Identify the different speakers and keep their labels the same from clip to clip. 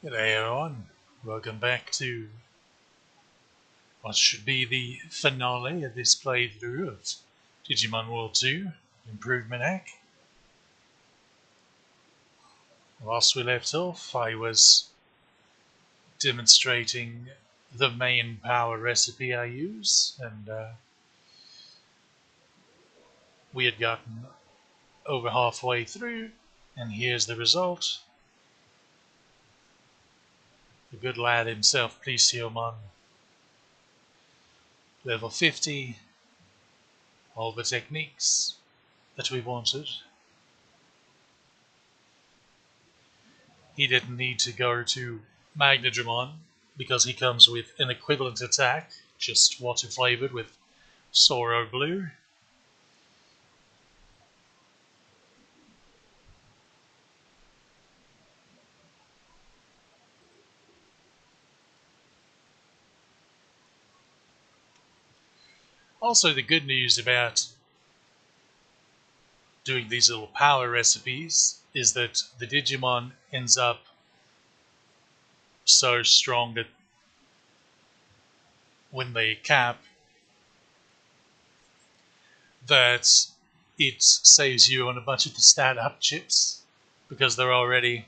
Speaker 1: G'day everyone, welcome back to what should be the finale of this playthrough of Digimon World 2 Improvement Hack. Whilst we left off, I was demonstrating the main power recipe I use, and we had gotten over halfway through, and here's the result. The good lad himself, Plesiomon, level 50, all the techniques that we wanted. He didn't need to go to Magnadramon because he comes with an equivalent attack, just water flavored with Sorrow Blue. Also, the good news about doing these little power recipes is that the Digimon ends up so strong that when they cap, that it saves you on a bunch of the stat up chips because they're already,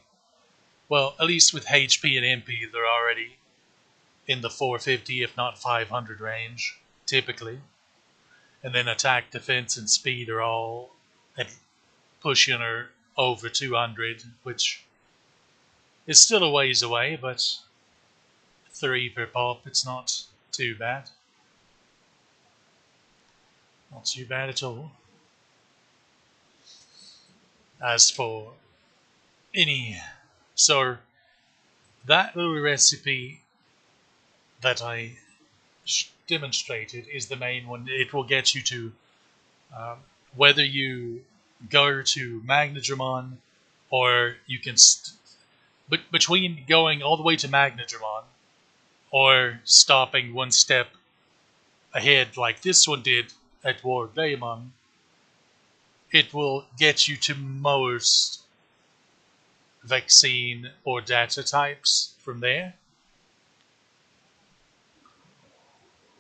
Speaker 1: well, at least with HP and MP, they're already in the 450 if not 500 range typically, and then attack, defense, and speed are all at pushing her over 200, which is still a ways away, but 3 per pop, it's not too bad. Not too bad at all. As for so that little recipe that I demonstrated is the main one. It will get you to whether you go to Magnadramon or you can but between going all the way to Magnadramon or stopping one step ahead like this one did at War Daemon, it will get you to most vaccine or data types from there.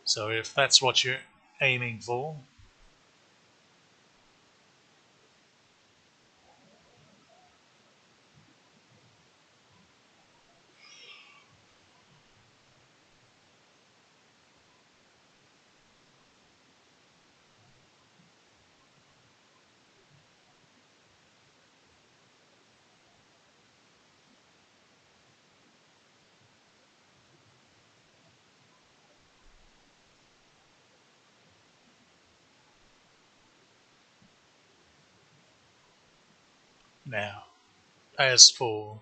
Speaker 1: So if that's what you're aiming for. Now, as for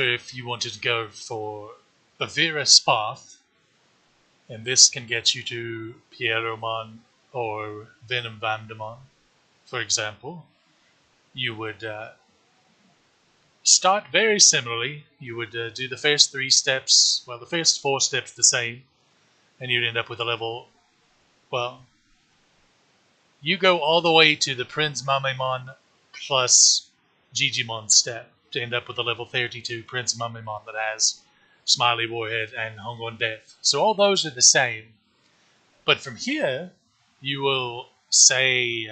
Speaker 1: if you wanted to go for a Virus path, and this can get you to Pierromon or Venom Vandemon, for example, you would start very similarly. You would do the first 3 steps, well, the first 4 steps the same, and you'd end up with a level, well, you go all the way to the Prince Mamemon plus Gigimon step to end up with a level 32 Prince Mamemon that has Smiley Warhead and Hung on Death. So all those are the same. But from here, you will, say,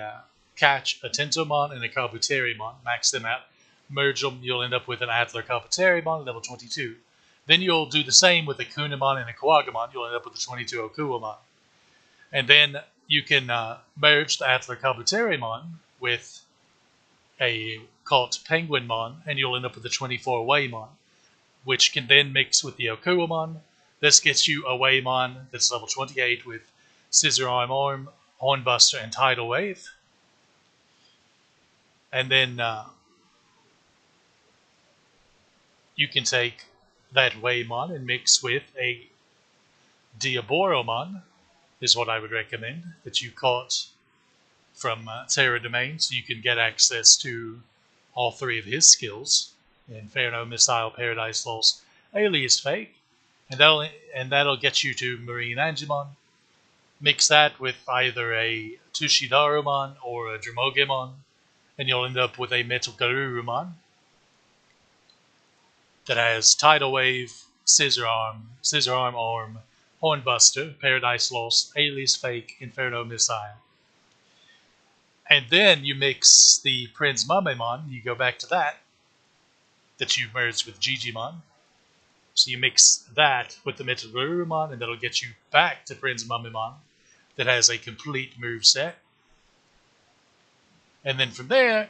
Speaker 1: catch a Tentomon and a Kabuterimon, max them out, merge them, you'll end up with an Adler Kabuterimon, level 22. Then you'll do the same with a Kunamon and a Kawagamon, you'll end up with a 22 Okuamon. And then you can merge the Adler Kabuterimon with a cult Penguinmon, and you'll end up with a 24 Waymon, which can then mix with the Okuamon. This gets you a Waymon that's level 28 with Scissor Arm, Hornbuster, and Tidal Wave. And then you can take that Waymon and mix with a Diaboromon, is what I would recommend, that you caught from Terra Domain, so you can get access to all three of his skills: Inferno, Missile, Paradise Lost, Alias Fake, and that'll get you to Marine Angemon. Mix that with either a Tushidarumon or a Dramogemon, and you'll end up with a Metal Garurumon that has Tidal Wave, Scissor Arm, Hornbuster, Paradise Lost, Alias Fake, Inferno Missile. And then you mix the Prince Mamemon, you go back to that you merged with Digimon. So you mix that with the Metal Garurumon, and that'll get you back to Prince Mamemon that has a complete move set. And then from there,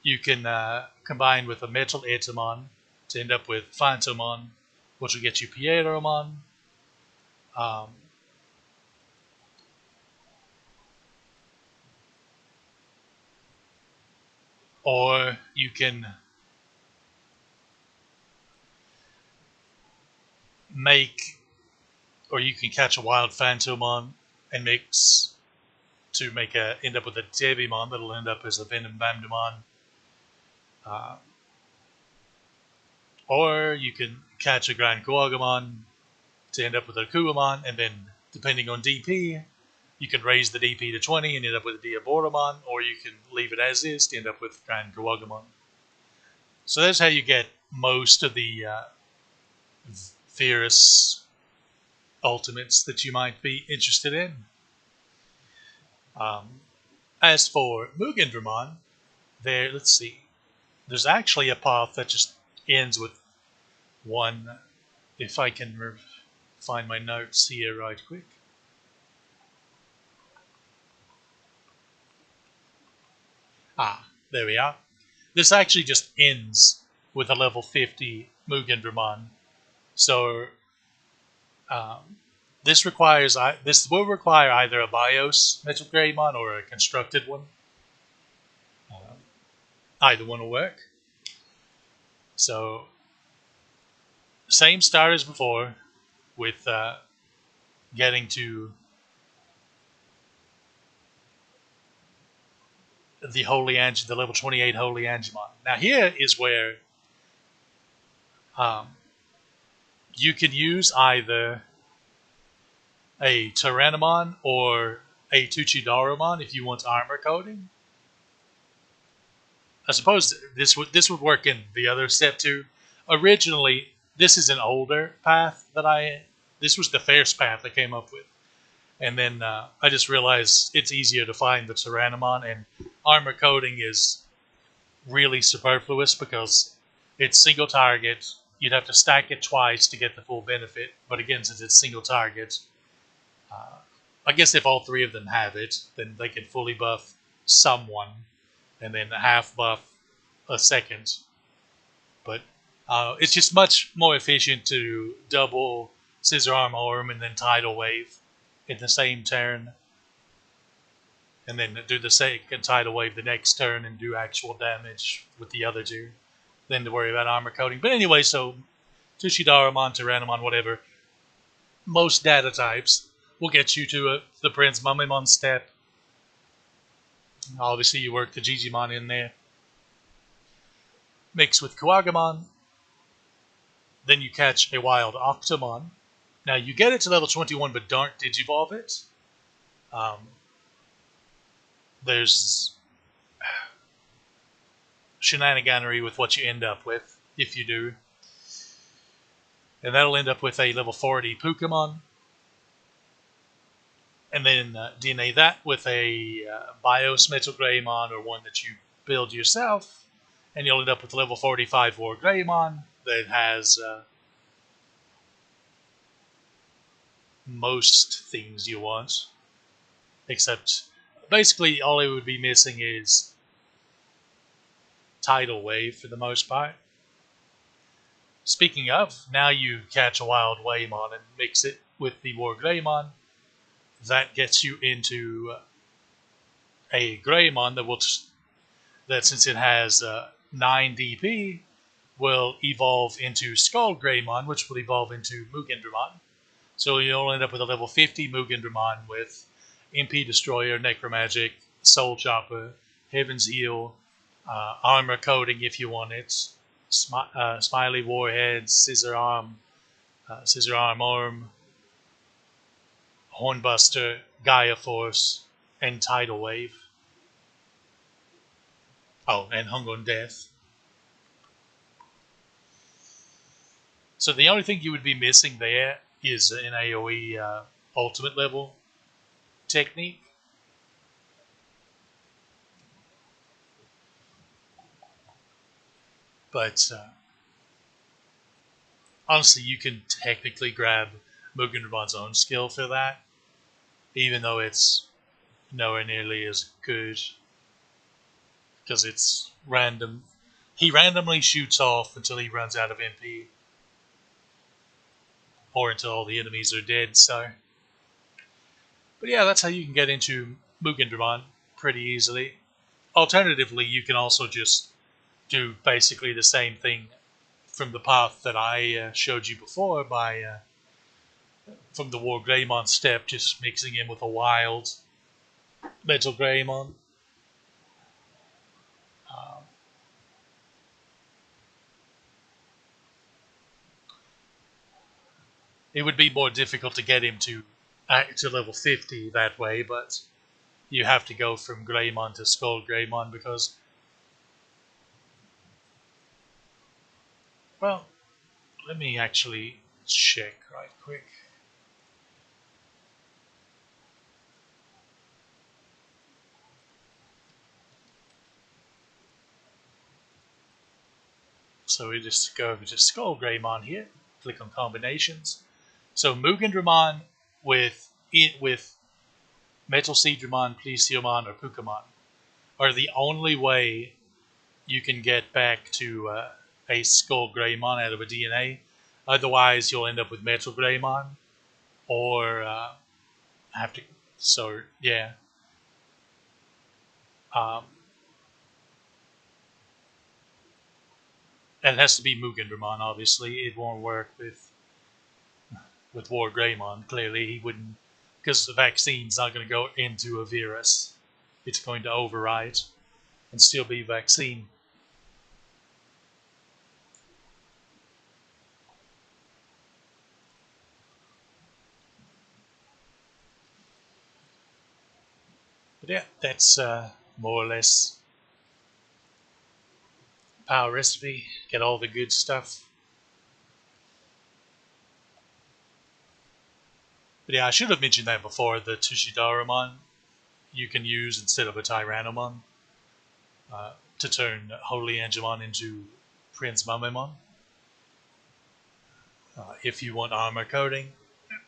Speaker 1: you can combine with a Metal Etamon to end up with Phantomon, which will get you Pieromon. Or you can catch a Wild Phantomon and mix to end up with a Devimon that'll end up as a Venom Bamdemon. Or you can catch a Grand Kuagamon to end up with a Kuamon, and then depending on DP, you can raise the DP to 20 and end up with a Diaboromon, or you can leave it as is to end up with Grand Kuagamon. So that's how you get most of the Virus ultimates that you might be interested in. As for Mugendramon, let's see. There's actually a path that just ends with one. If I can find my notes here right quick. There we are. This actually just ends with a level 50 Mugendramon. So this will require either a BIOS Metal Greymon or a constructed one. Either one will work. So same start as before, with getting to the level 28 Holy Angemon. Now here is where you can use either a Tyrannomon or a Tuchidarumon if you want armor coating. I suppose this would work in the other step too. Originally, this is an older path this was the first path I came up with. And then I just realized it's easier to find the Tyrannomon, and armor coating is really superfluous because it's single target. You'd have to stack it twice to get the full benefit. But again, since it's single target, I guess if all three of them have it, then they can fully buff someone and then half buff a second. But it's just much more efficient to double Scissor Arm Orm and then Tidal Wave in the same turn, and then do the second Tidal Wave the next turn and do actual damage with the other two, than to worry about armor coating. But anyway, so Tushidarumon, Tyrannomon, whatever, most data types will get you to the Prince Mamemon step. Obviously, you work the Digimon in there. Mix with Kuagamon. Then you catch a Wild Octomon. Now, you get it to level 21, but don't Digivolve it. There's shenaniganery with what you end up with, if you do. And that'll end up with a level 40 Pokemon. And then DNA that with a BIOS Metal Greymon or one that you build yourself. And you'll end up with a level 45 War Greymon that has most things you want. Except, basically, all it would be missing is Tidal Wave for the most part. Speaking of, now you catch a Wild Waymon and mix it with the War Greymon. That gets you into a Greymon that since it has 9 DP, will evolve into Skull Greymon, which will evolve into Mugendramon. So you'll end up with a level 50 Mugendramon with MP Destroyer, Necromagic, Soul Chopper, Heaven's Heel, armor coating if you want it, Smiley Warhead, Scissor Arm, Hornbuster, Gaia Force, and Tidal Wave. Oh, and Hung on Death. So the only thing you would be missing there is an AoE ultimate level technique. But honestly, you can technically grab Mugen Ramon's own skill for that, even though it's nowhere nearly as good because it's random. He randomly shoots off until he runs out of MP or until all the enemies are dead. So, but yeah, that's how you can get into Mugen Ramon pretty easily. Alternatively, you can also just do basically the same thing from the path that I showed you before by from the War Greymon step, just mixing in with a wild Metal Greymon. Um, it would be more difficult to get him to level 50 that way, but you have to go from Greymon to Skull Greymon because, well, let me actually check right quick. So we just go over to Skull Greymon here, click on combinations. So Mugen Dramon with Metal Seedramon, Plesiomon, or Pukamon are the only way you can get back to a Skull Greymon out of a DNA. Otherwise, you'll end up with Metal Greymon, or have to. So yeah, um, and it has to be Mugen Dramon. Obviously, it won't work with War Greymon. Clearly, he wouldn't, because the vaccine's not going to go into a virus. It's going to override and still be vaccine. But yeah, that's more or less power recipe. Get all the good stuff. But yeah, I should have mentioned that before. The Tushidaramon you can use instead of a Tyrannomon to turn Holy Angemon into Prince Mamemon. If you want armor coating,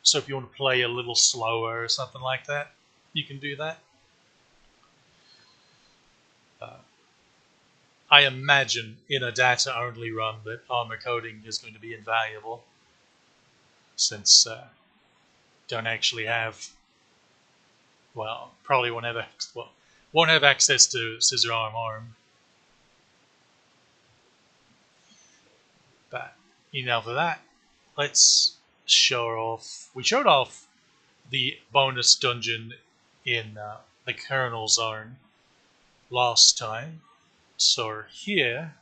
Speaker 1: so if you want to play a little slower or something like that, you can do that. Uh, I imagine in a data-only run that armor coating is going to be invaluable, since don't actually have, well, probably won't have access to Scissor Arm. But enough of that. Let's show off. We showed off the bonus dungeon in the Kernel Zone last time. So here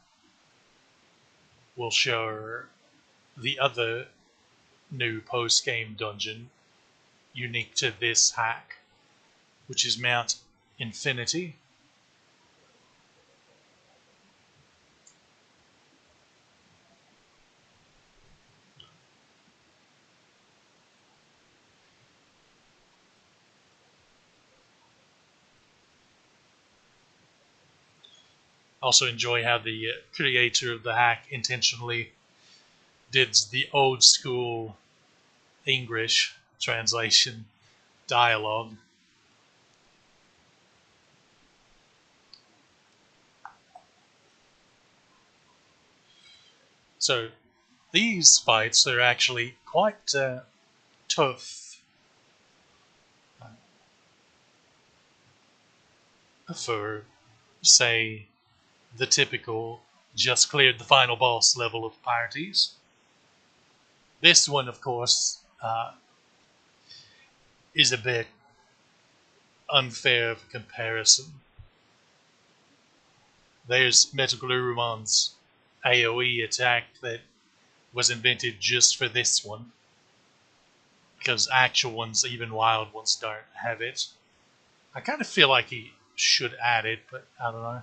Speaker 1: we'll show the other new post-game dungeon unique to this hack, which is Mount Infinity. Also enjoy how the creator of the hack intentionally did the old school English translation dialogue. So these fights are actually quite tough for, say, the typical just cleared the final boss level of parties. This one, of course, is a bit unfair of a comparison. There's Metaglurumon's AoE attack that was invented just for this one, because actual ones, even wild ones, don't have it. I kind of feel like he should add it, but I don't know.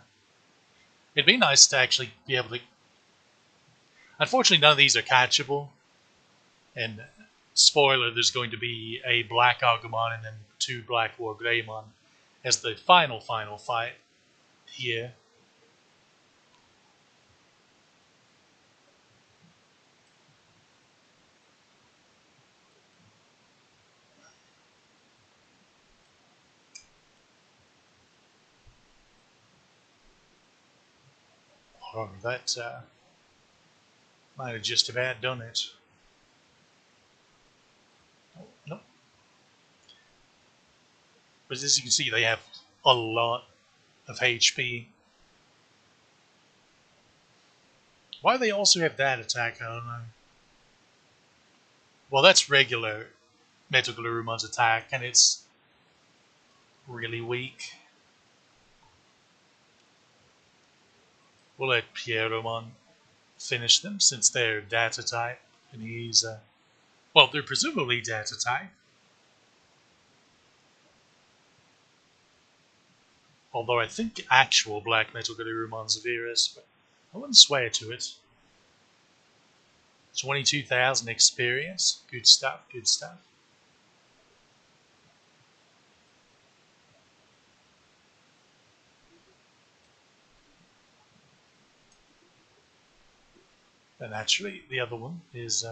Speaker 1: It'd be nice to actually be able to. Unfortunately, none of these are catchable. And spoiler, there's going to be a black Agumon and then two black War Greymon as the final fight here. Oh, that might have just about done it. Oh, nope. But as you can see, they have a lot of HP. Why they also have that attack, I don't know. Well, that's regular Metal Glurumon's attack, and it's really weak. We'll let Pieromon finish them since they're data type, and he's well, they're presumably data type. Although I think actual Black Metal Galurumon's Virus, but I wouldn't swear to it. 22,000 experience. Good stuff, good stuff. And actually, the other one is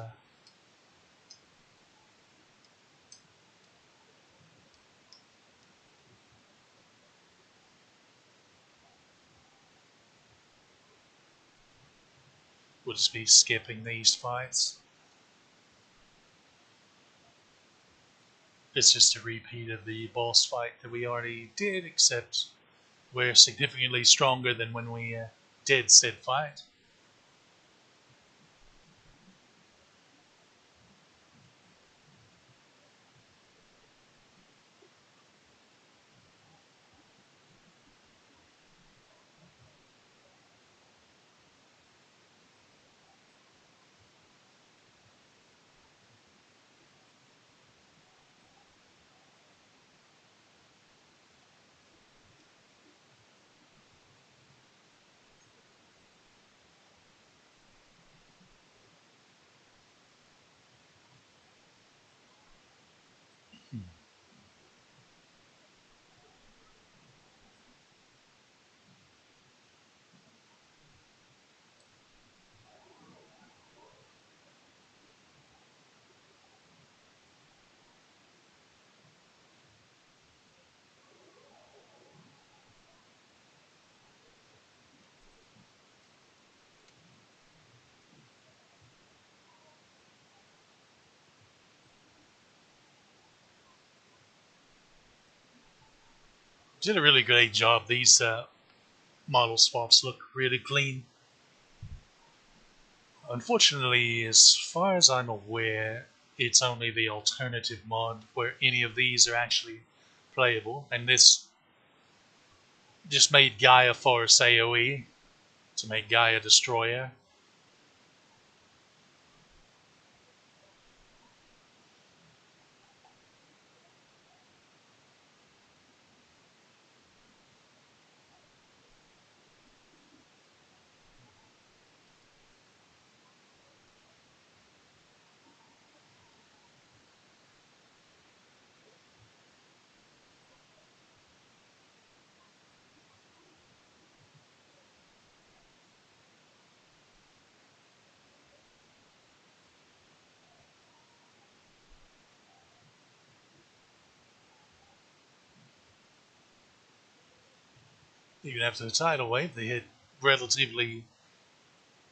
Speaker 1: we'll just be skipping these fights. It's just a repeat of the boss fight that we already did, except we're significantly stronger than when we did said fight. Did a really great job. These model swaps look really clean. Unfortunately, as far as I'm aware, it's only the alternative mod where any of these are actually playable, and this just made Gaia Force AoE to make Gaia Destroyer. Even after the tidal wave, they hit relatively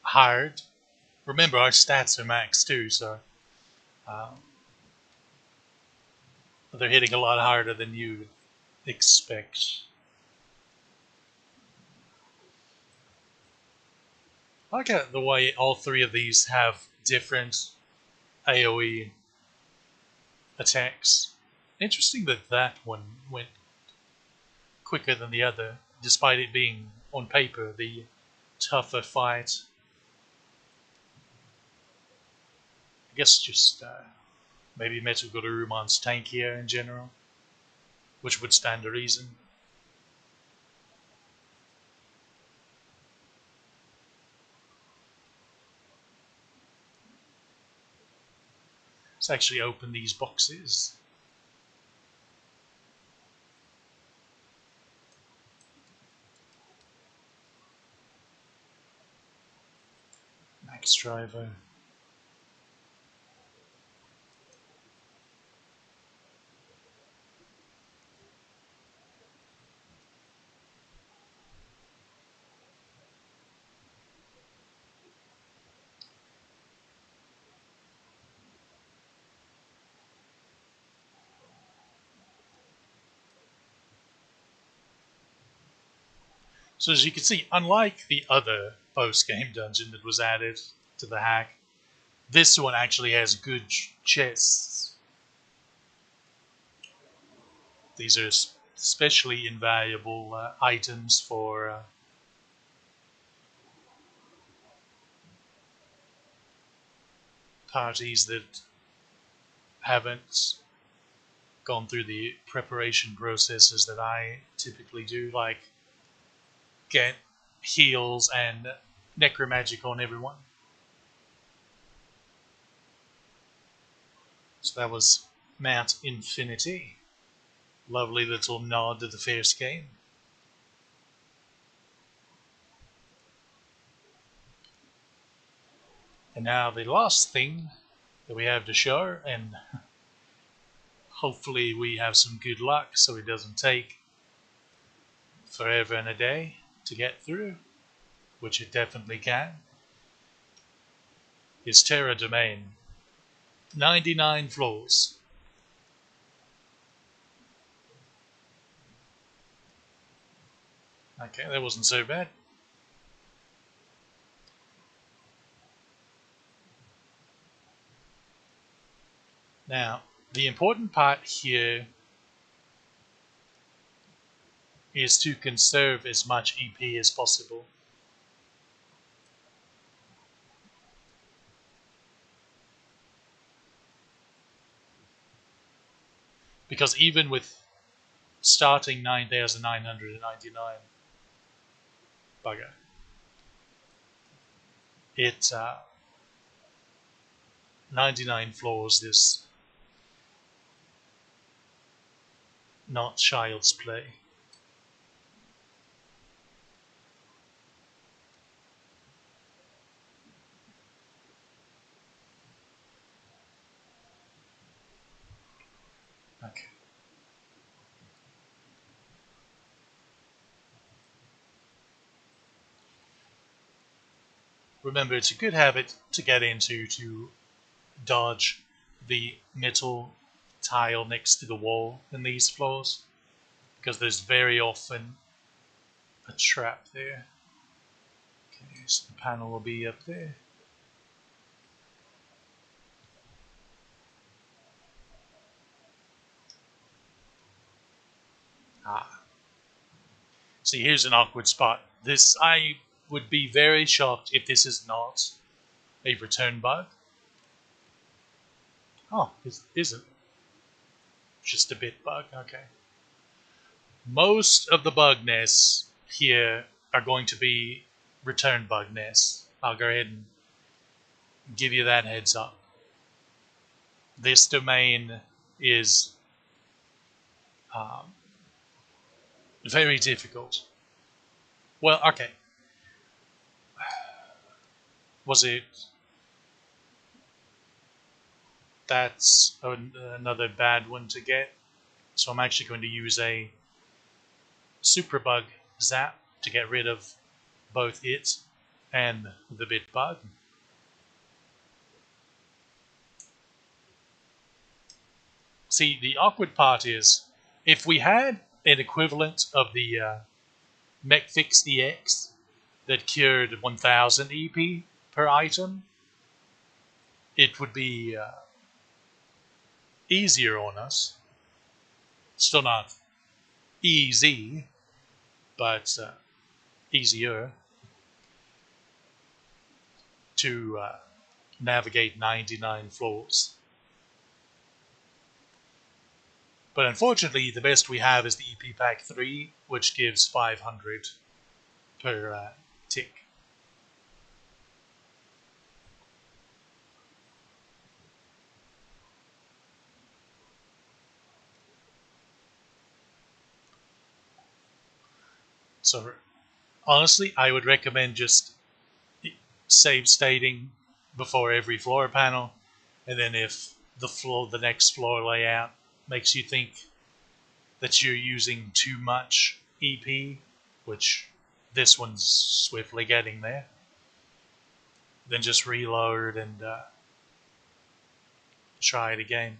Speaker 1: hard. Remember, our stats are max too, so um, they're hitting a lot harder than you expect. I like the way all three of these have different AoE attacks. Interesting that that one went quicker than the other, despite it being, on paper, the tougher fight. I guess just maybe Metal-Gurumon's tankier in general, which would stand to reason. Let's actually open these boxes. Max Driver. So as you can see, unlike the other post-game dungeon that was added to the hack, this one actually has good chests. These are especially invaluable items for parties that haven't gone through the preparation processes that I typically do, like get heals and necromagic on everyone. So that was Mount Infinity. Lovely little nod to the first game. And now the last thing that we have to show, and hopefully we have some good luck so it doesn't take forever and a day to get through, which it definitely can, is Terra Domain. 99 floors. Okay, that wasn't so bad. Now, the important part here is to conserve as much EP as possible. Because even with starting 9,999 bugger, it 99 floors is not child's play. Okay. Remember, it's a good habit to get into to dodge the metal tile next to the wall in these floors, because there's very often a trap there. Okay, so the panel will be up there. Ah. See, here's an awkward spot. This, I would be very shocked if this is not a return bug. Oh, is it? Just a bit bug, okay. Most of the bug nests here are going to be return bug nests. I'll go ahead and give you that heads up. This domain is um, very difficult. Well, okay. Was it? That's another bad one to get. So I'm actually going to use a superbug zap to get rid of both it and the bit bug. See, the awkward part is if we had an equivalent of the MechFix DX that cured 1000 EP per item, it would be easier on us. Still not easy, but easier to navigate 99 floors. But unfortunately, the best we have is the EP Pack 3, which gives 500 per tick. So honestly, I would recommend just save stating before every floor panel, and then if the next floor layout makes you think that you're using too much EP, which this one's swiftly getting there, then just reload and try it again.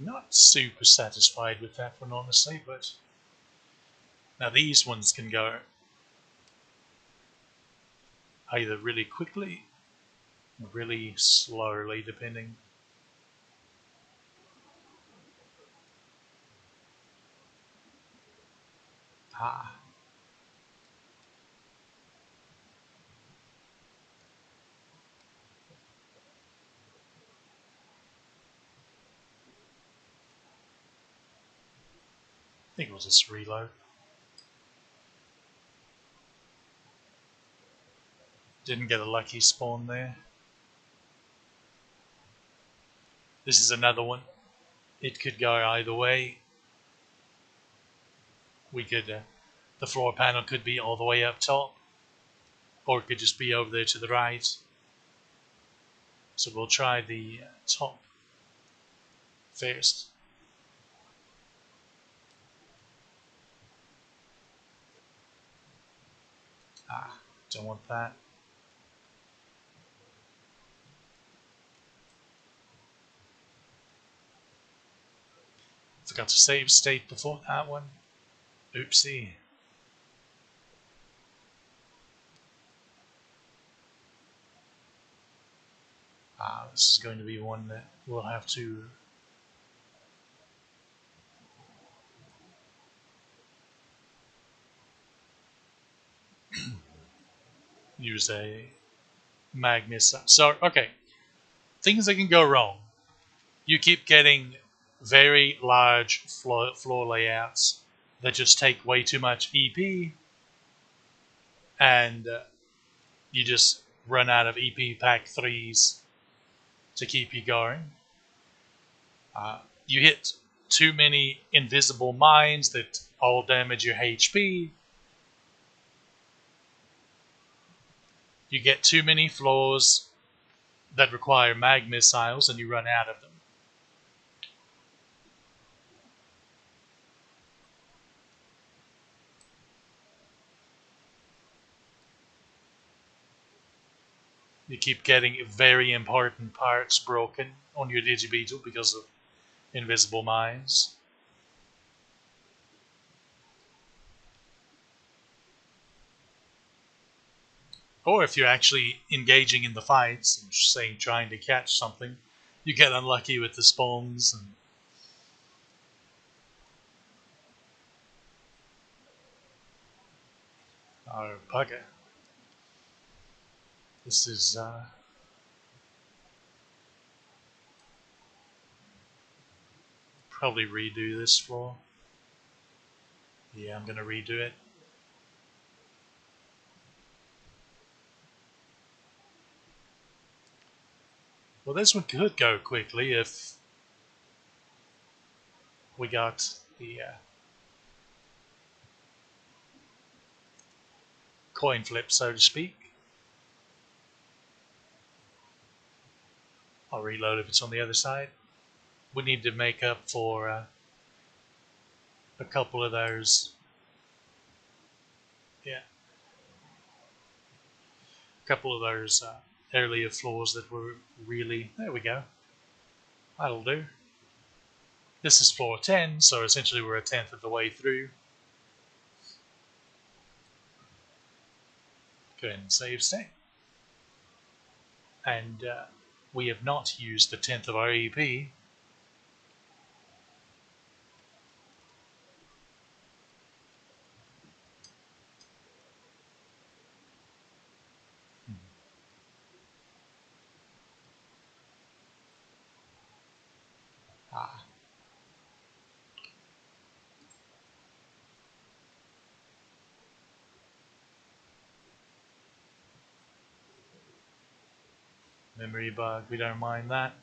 Speaker 1: Not super satisfied with that one, honestly, but now these ones can go either really quickly or really slowly, depending. Ah, I think we'll just reload. Didn't get a lucky spawn there. This is another one. It could go either way. We could, the floor panel could be all the way up top, or it could just be over there to the right. So we'll try the top first. Ah, don't want that. Forgot to save state before that one. Oopsie. Ah, this is going to be one that we'll have to use a Magnus. So, okay, things that can go wrong. You keep getting very large floor layouts that just take way too much EP, and you just run out of EP pack 3s to keep you going. You hit too many invisible mines that all damage your HP. You get too many floors that require mag missiles and you run out of them. You keep getting very important parts broken on your Digibeetle because of invisible mines. Or if you're actually engaging in the fights and say trying to catch something, you get unlucky with the spawns and oh bugger. This is probably redo this floor. Yeah, I'm gonna redo it. Well, this one could go quickly if we got the coin flip, so to speak. I'll reload if it's on the other side. We need to make up for a couple of those. Yeah, a couple of those earlier floors that were really. There we go. That'll do. This is floor 10, so essentially we're a tenth of the way through. Go ahead and save state. And We have not used a tenth of our EP. Ah, memory bug. We don't mind that.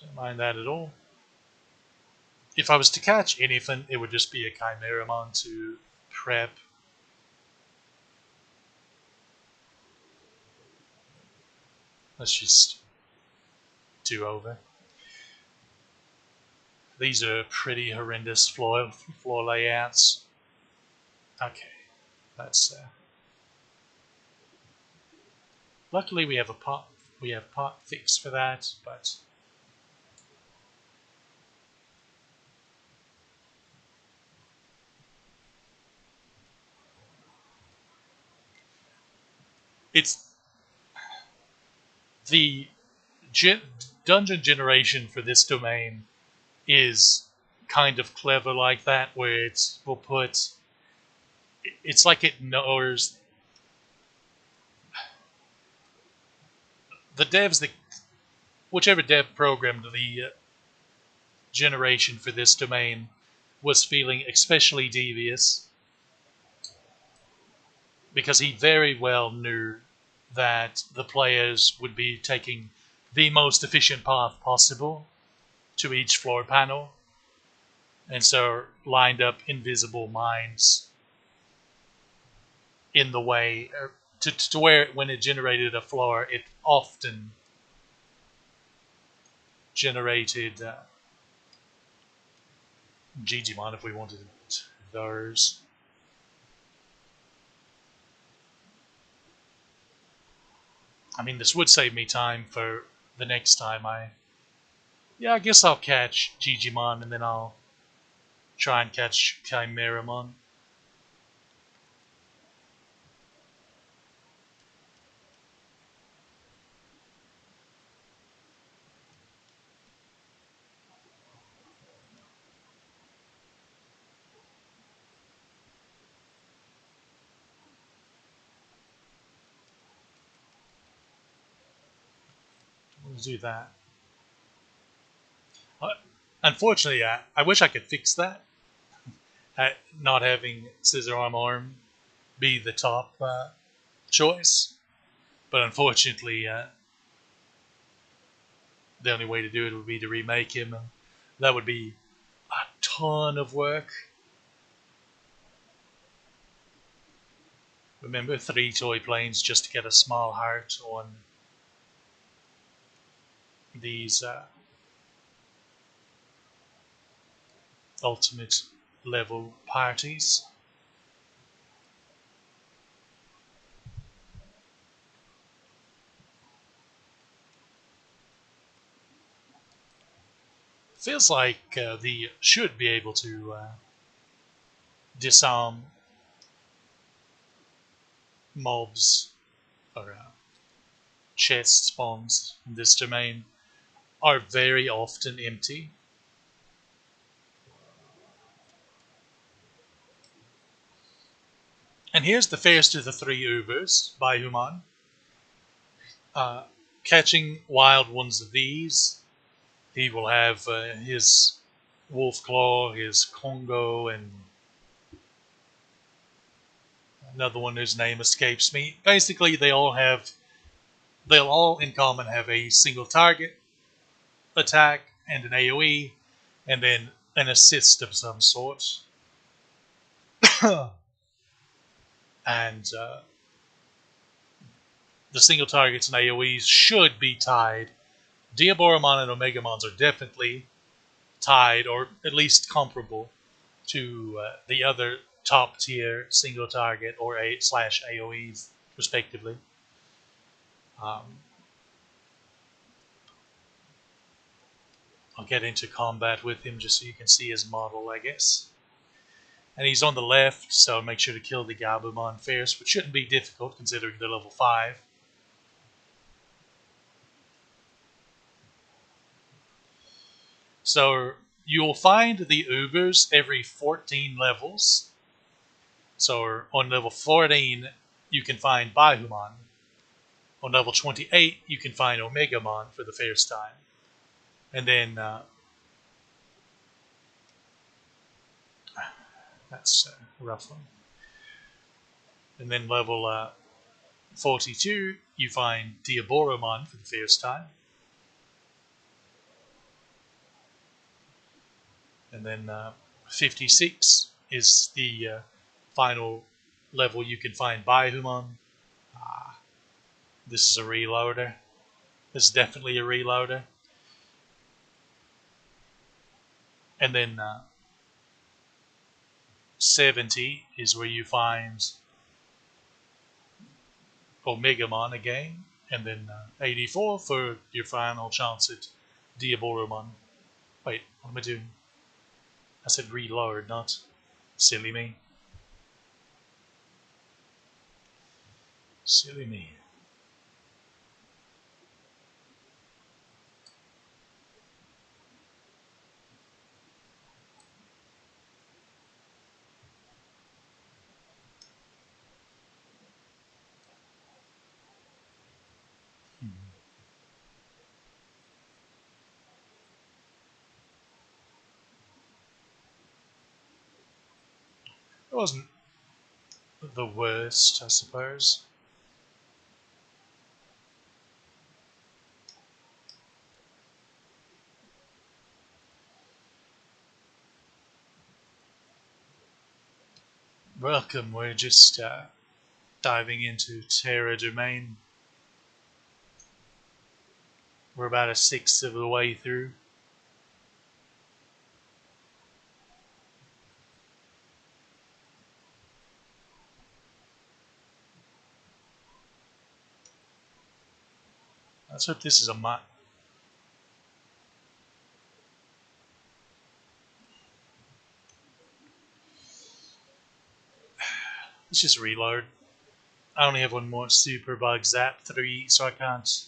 Speaker 1: Don't mind that at all. If I was to catch anything, it would just be a Chimeramon to prep. Let's just do over. These are pretty horrendous floor layouts. Okay, that's luckily we have pot fix for that, but it's the gen- dungeon generation for this domain is kind of clever like that, where it will put. It's like it knows the devs that whichever dev programmed the generation for this domain was feeling especially devious because he very well knew that the players would be taking the most efficient path possible to each floor panel, and so lined up invisible mines in the way to where when it generated a floor, it often generated Digimon if we wanted those. I mean, this would save me time for the next time Yeah, I guess I'll catch Digimon and then I'll try and catch Chimeramon. We'll do that. Uh, Unfortunately, I wish I could fix that. Not having Scissor Arm be the top choice. But unfortunately, the only way to do it would be to remake him. And that would be a ton of work. Remember, 3 toy planes just to get a small heart on these ultimate level parties. Feels like the should be able to disarm mobs or chest spawns in this domain are very often empty. And here's the first of the 3 Ubers by Human. Uh, Catching wild ones of these, he will have his Wolf Claw, his Congo, and another one whose name escapes me. Basically, they'll all in common have a single target, attack, and an AoE, and then an assist of some sort. And the single targets and AoEs should be tied. Diaboromon and Omegamons are definitely tied, or at least comparable, to the other top tier single target or a slash AoEs, respectively. Um, I'll get into combat with him just so you can see his model, I guess. And he's on the left, so make sure to kill the Gabumon first, which shouldn't be difficult considering they're level 5. So you'll find the Ubers every 14 levels. So on level 14, you can find Baihumon. On level 28, you can find Omegamon for the first time. And then that's a rough one. And then level 42, you find Diaboromon for the first time. And then 56 is the final level you can find Baihumon. This is a reloader. This is definitely a reloader. And then 70 is where you find Omegamon again. And then 84 for your final chance at Diaboromon. Wait, what am I doing? I said reload, not silly me. Silly me. It wasn't the worst, I suppose. Welcome, we're just diving into Terra Domain. We're about a sixth of the way through. Let's hope this is a map. Let's just reload. I only have one more Super Bug Zap 3, so I can't.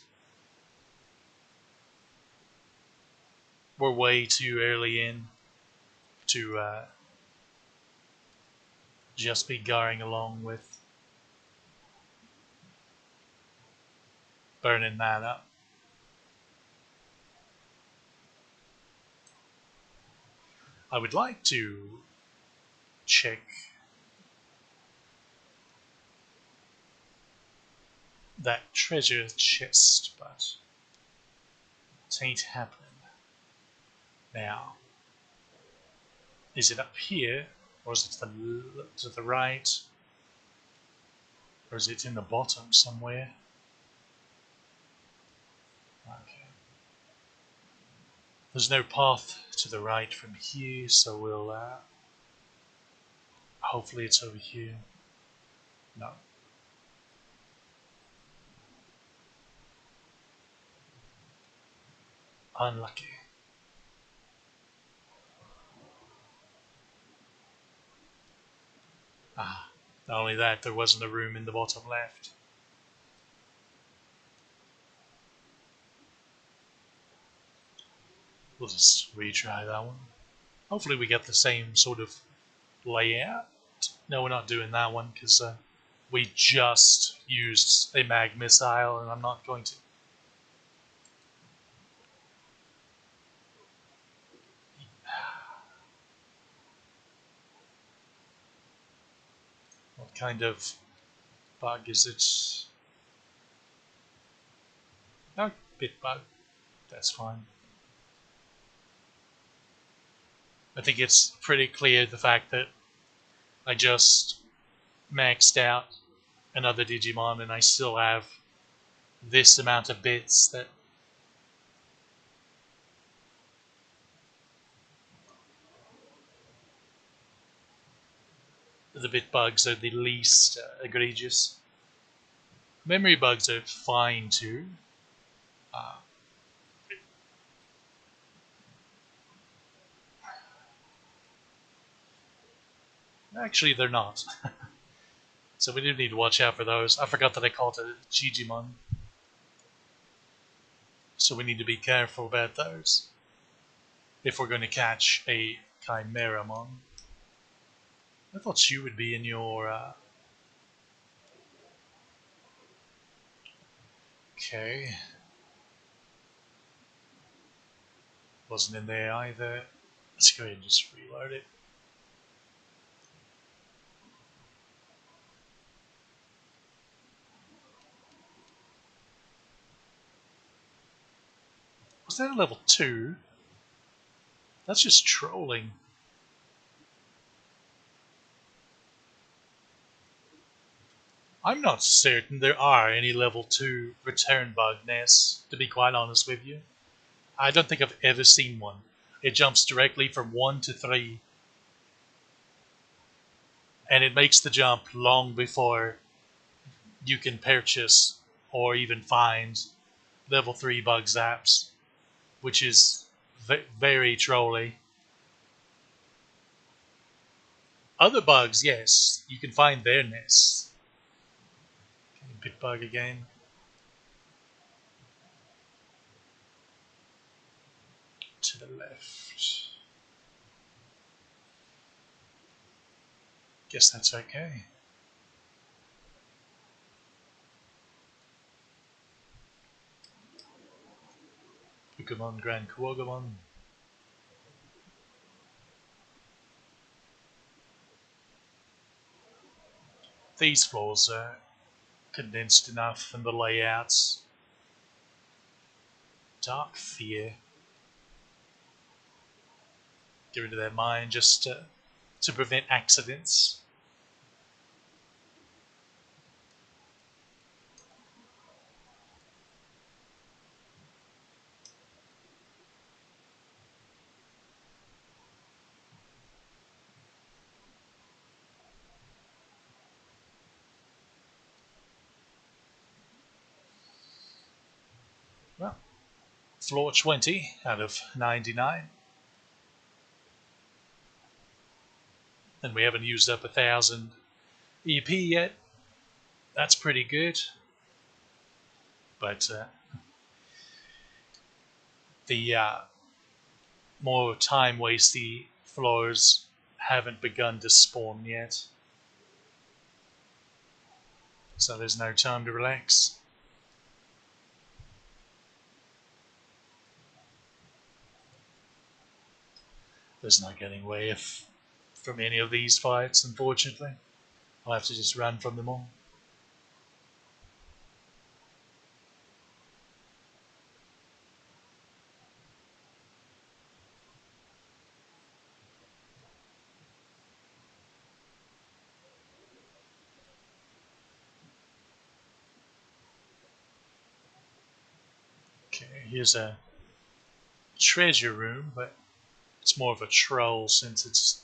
Speaker 1: We're way too early in to just be going along with burning that up. I would like to check that treasure chest, but it ain't happening. Now, is it up here, or is it to the right, or is it in the bottom somewhere? Okay. There's no path to the right from here, so we'll hopefully it's over here. No. Unlucky. Ah, not only that, there wasn't a room in the bottom left. We'll just retry that one. Hopefully we get the same sort of layout. No, we're not doing that one because we just used a mag missile and I'm not going to. What kind of bug is it? Oh, bit bug. That's fine. I think it's pretty clear the fact that I just maxed out another Digimon and I still have this amount of bits that the bit bugs are the least egregious. Memory bugs are fine too. Uh, Actually, they're not. So we do need to watch out for those. I forgot that I called it a Digimon. So we need to be careful about those. if we're going to catch a Chimeramon. I thought you would be in your... Okay. Wasn't in there either. Let's go ahead and just reload it. Was that a level 2? That's just trolling. I'm not certain there are any level 2 return bug nests, to be quite honest with you. I don't think I've ever seen one. It jumps directly from 1 to 3, and it makes the jump long before you can purchase or even find level 3 bug zaps, which is very trolly. Other bugs, yes, you can find their nests. Pit bug again. To the left. Guess that's okay. Pokemon Grand Kuogamon. These floors are condensed enough in the layouts. Dark Fear. Get rid of their mind just to prevent accidents. Well, floor 20 out of 99. And we haven't used up 1,000 EP yet. That's pretty good. But the more time-wasty floors haven't begun to spawn yet. So there's no time to relax. There's no getting away from any of these fights, unfortunately. I'll have to just run from them all. Okay, here's a treasure room, but it's more of a troll since it's...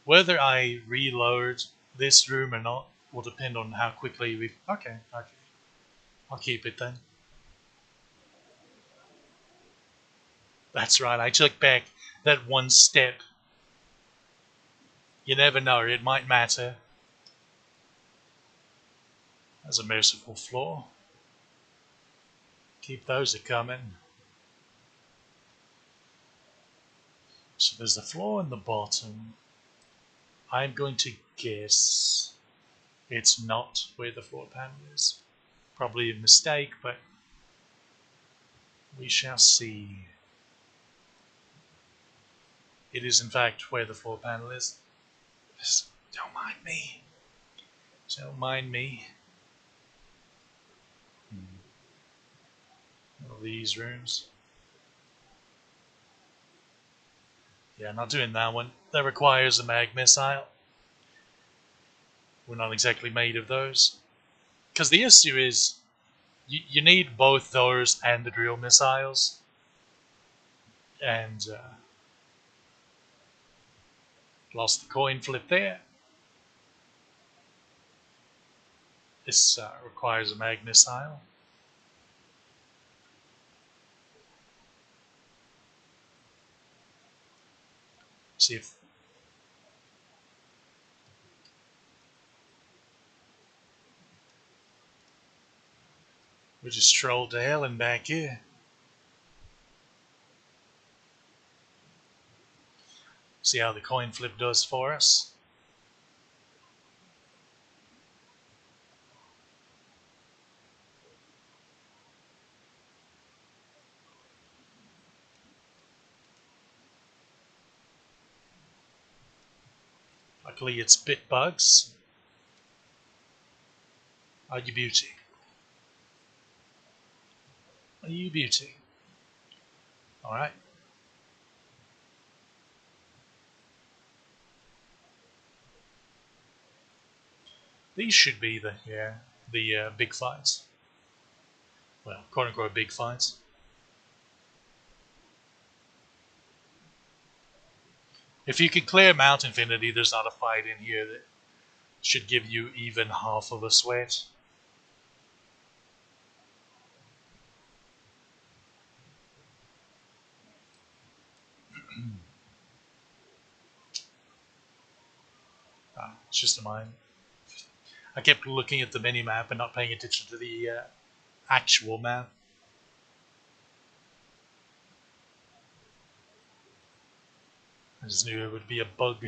Speaker 1: Whether I reload this room or not will depend on how quickly we... Okay. I'll keep it then. That's right, I took back that one step. You never know, it might matter. There's a merciful floor. Keep those a-coming. So there's the floor in the bottom. I'm going to guess it's not where the floor panel is. Probably a mistake, but we shall see. It is in fact where the floor panel is. Just don't mind me. Don't mind me. All these rooms. Yeah, not doing that one. That requires a mag missile. We're not exactly made of those. Because the issue is, you need both those and the drill missiles. And lost the coin flip there. This requires a mag missile. See if... We just strolled to hell and back here. See how the coin flip does for us. Luckily it's bit bugs. Are you beauty? Are you beauty? Alright. These should be the big fights. Well, quote unquote big fights. If you can clear Mount Infinity, there's not a fight in here that should give you even half of a sweat. It's just a mine. I kept looking at the mini map and not paying attention to the actual map. I just knew it would be a bug.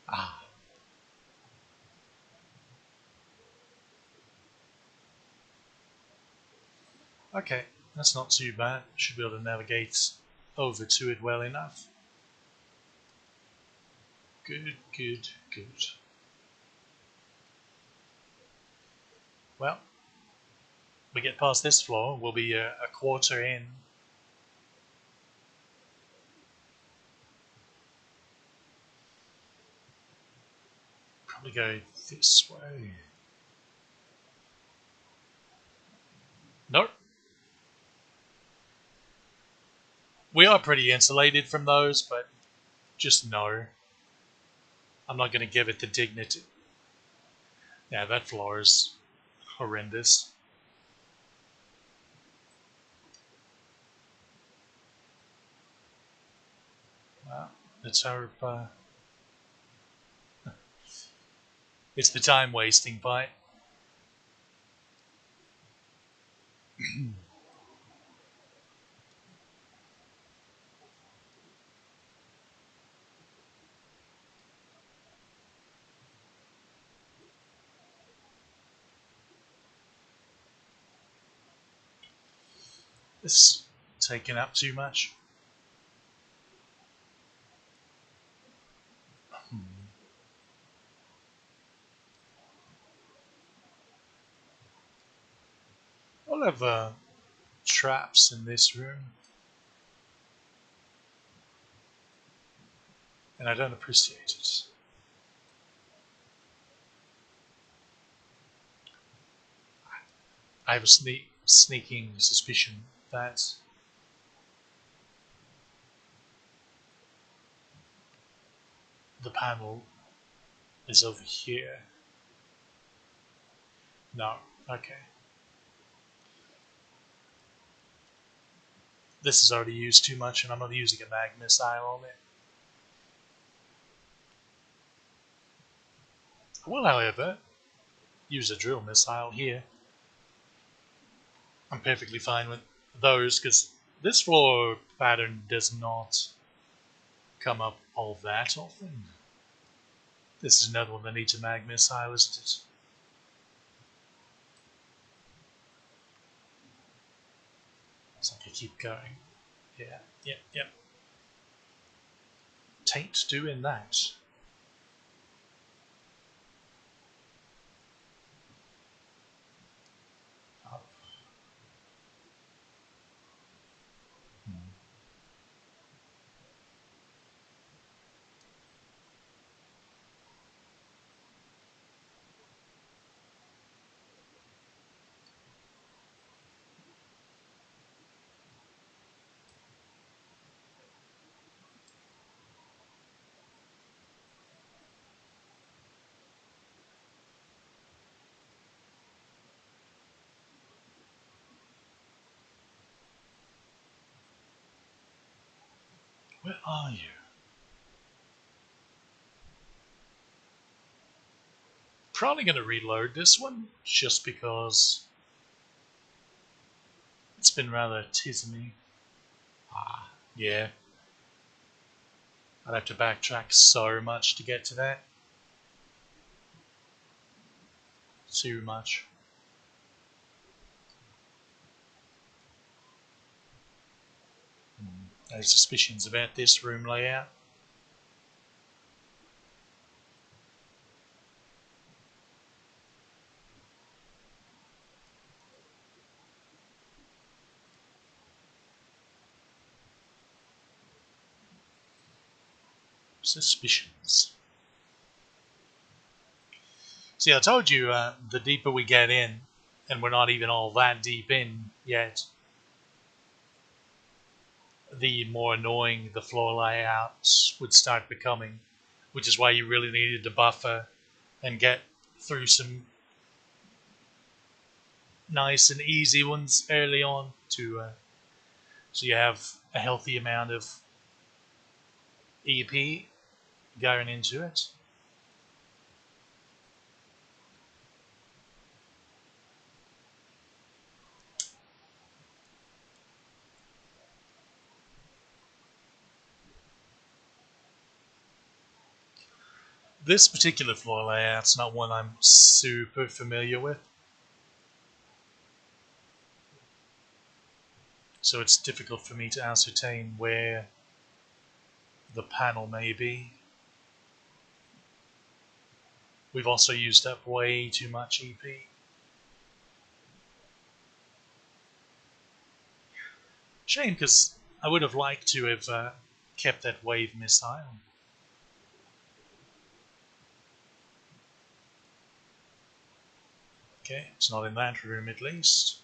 Speaker 1: Ah. Okay, that's not too bad. Should be able to navigate over to it well enough. Good, good, good. Well, we get past this floor, we'll be a quarter in. Probably go this way. Nope. We are pretty insulated from those, but just no. I'm not going to give it the dignity. Yeah, that floor is horrendous. Well, let's hope it's the time wasting fight. This taking up too much. I'll have traps in this room, and I don't appreciate it. I have a sneaking suspicion that the panel is over here. No, okay. This is already used too much, and I'm not using a mag missile on it. I will, however, use a drill missile here. I'm perfectly fine with those, because this floor pattern does not come up all that often. This is another one that needs a mag missile, isn't it? So I can keep going. Yeah, yep, yep. Taint doing that. Up. Where are you? Probably going to reload this one just because it's been rather tismy. Yeah. I'd have to backtrack so much to get to that. Too much. No suspicions about this room layout. Suspicions. See, I told you the deeper we get in, and we're not even all that deep in yet, the more annoying the floor layouts would start becoming, which is why you really needed to buffer and get through some nice and easy ones early on to so you have a healthy amount of EP going into it. This particular floor layout's not one I'm super familiar with, so it's difficult for me to ascertain where the panel may be. We've also used up way too much EP. Shame, because I would have liked to have kept that wave missile. Okay, it's not in that room at least.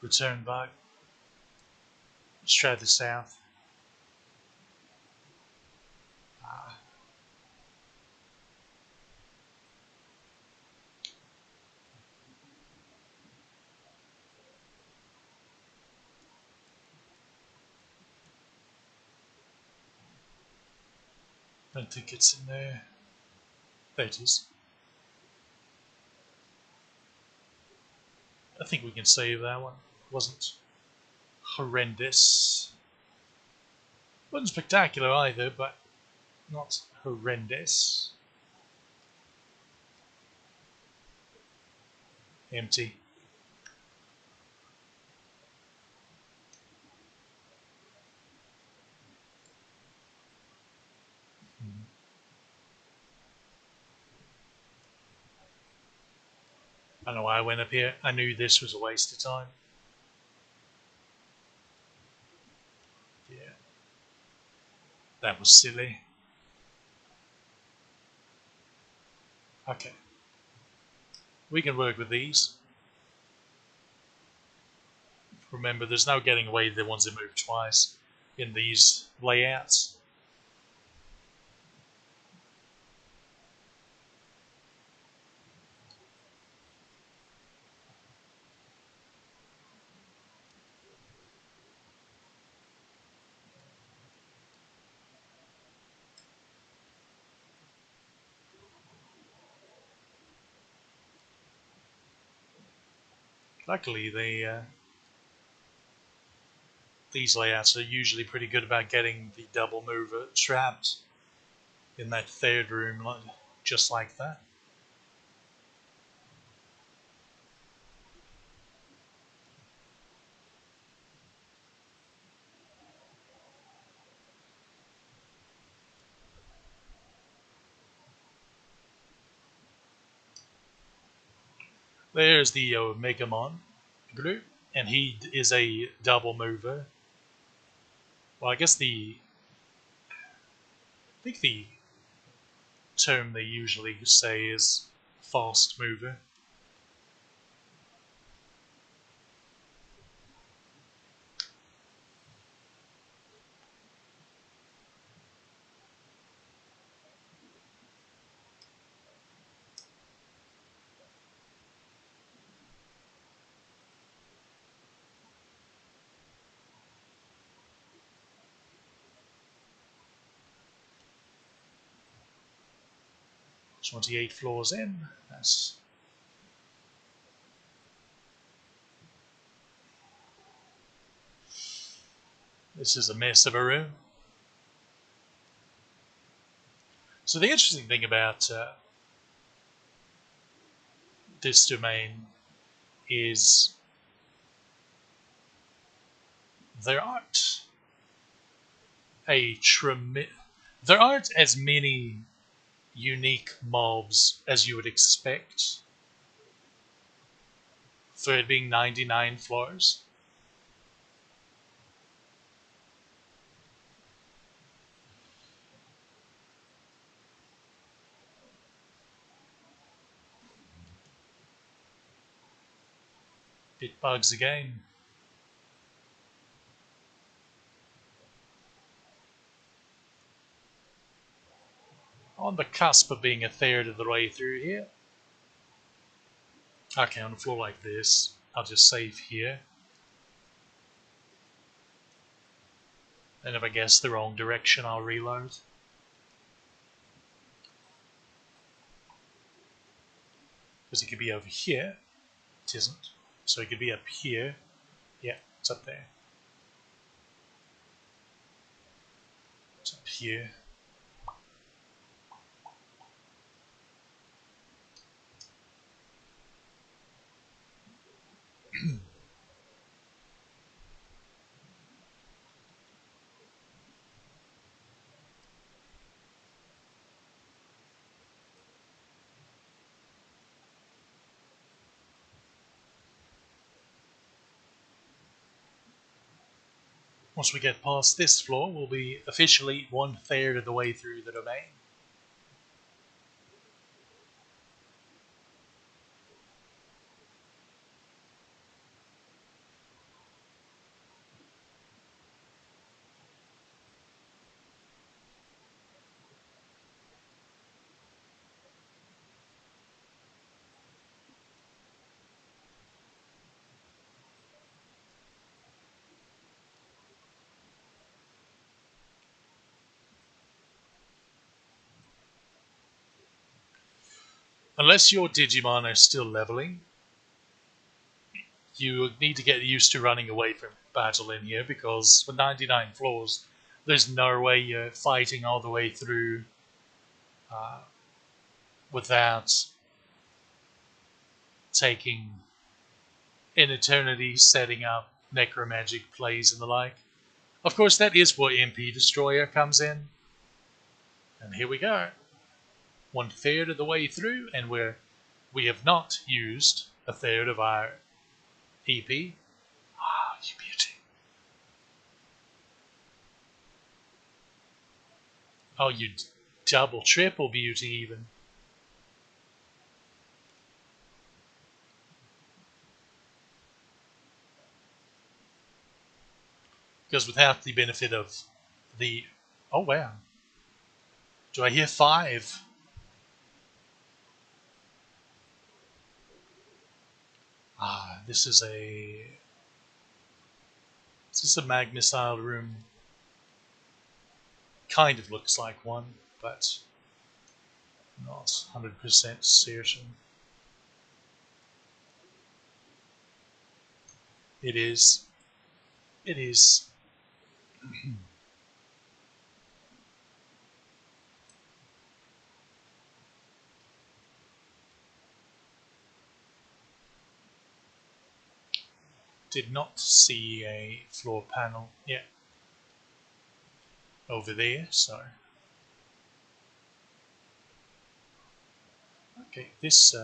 Speaker 1: Return bug. Let's try the south. Ah, don't think it's in there. There it is. I think we can save that one. Wasn't horrendous. Wasn't spectacular either, but not horrendous. Empty. I don't know why I went up here. I knew this was a waste of time. Yeah. That was silly. Okay. We can work with these. Remember, there's no getting away with the ones that move twice in these layouts. Luckily, these layouts are usually pretty good about getting the double mover trapped in that third room, just like that. There's the Megamon group, and he is a double mover. Well, I think the term they usually say is fast mover. 28 floors in. This is a mess of a room. So the interesting thing about this domain is there aren't there aren't as many unique mobs as you would expect for it being 99 floors. It bugs again. On the cusp of being a third of the way through here. Okay, on a floor like this, I'll just save here. And if I guess the wrong direction, I'll reload. Because it could be over here. It isn't. So it could be up here. Yeah, it's up there. It's up here. Once we get past this floor, we'll be officially 1/3 of the way through the domain. Unless your Digimon are still leveling, you need to get used to running away from battle in here because with 99 floors, there's no way you're fighting all the way through without taking an eternity setting up necromagic plays and the like. Of course, that is where MP Destroyer comes in. And here we go. 1/3 of the way through, and we have not used 1/3 of our EP. Ah, you beauty. Oh, you double, triple beauty even. Because without the benefit of the... Oh, wow. Do I hear 5? Ah, this is a... Is this a mag-missile room? Kind of looks like one, but not 100% certain. It is. It is. Did not see a floor panel yet over there, so... Okay, this...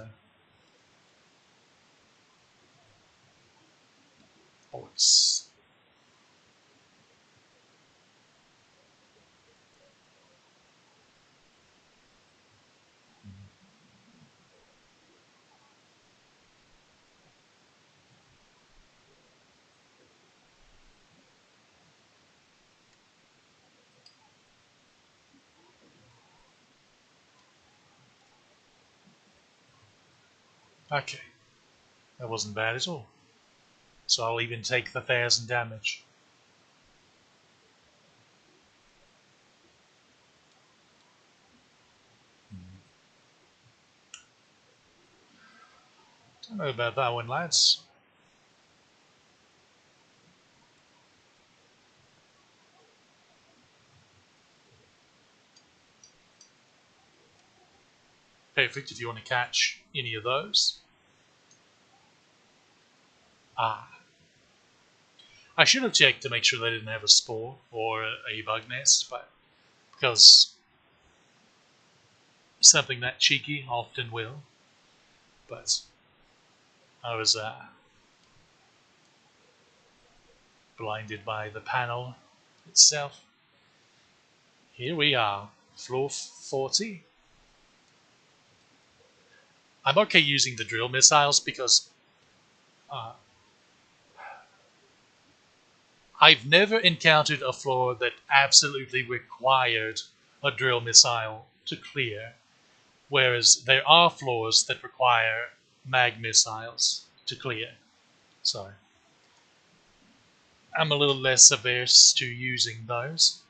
Speaker 1: Oh, it's... Okay, that wasn't bad at all. So I'll even take the 1,000 damage. I don't know about that one, lads. Perfect if you want to catch any of those. Ah. I should have checked to make sure they didn't have a spore or a bug nest, but because something that cheeky often will. But I was blinded by the panel itself. Here we are, floor 40. I'm okay using the drill missiles because uh, I've never encountered a floor that absolutely required a drill missile to clear, whereas there are floors that require mag missiles to clear. So I'm a little less averse to using those.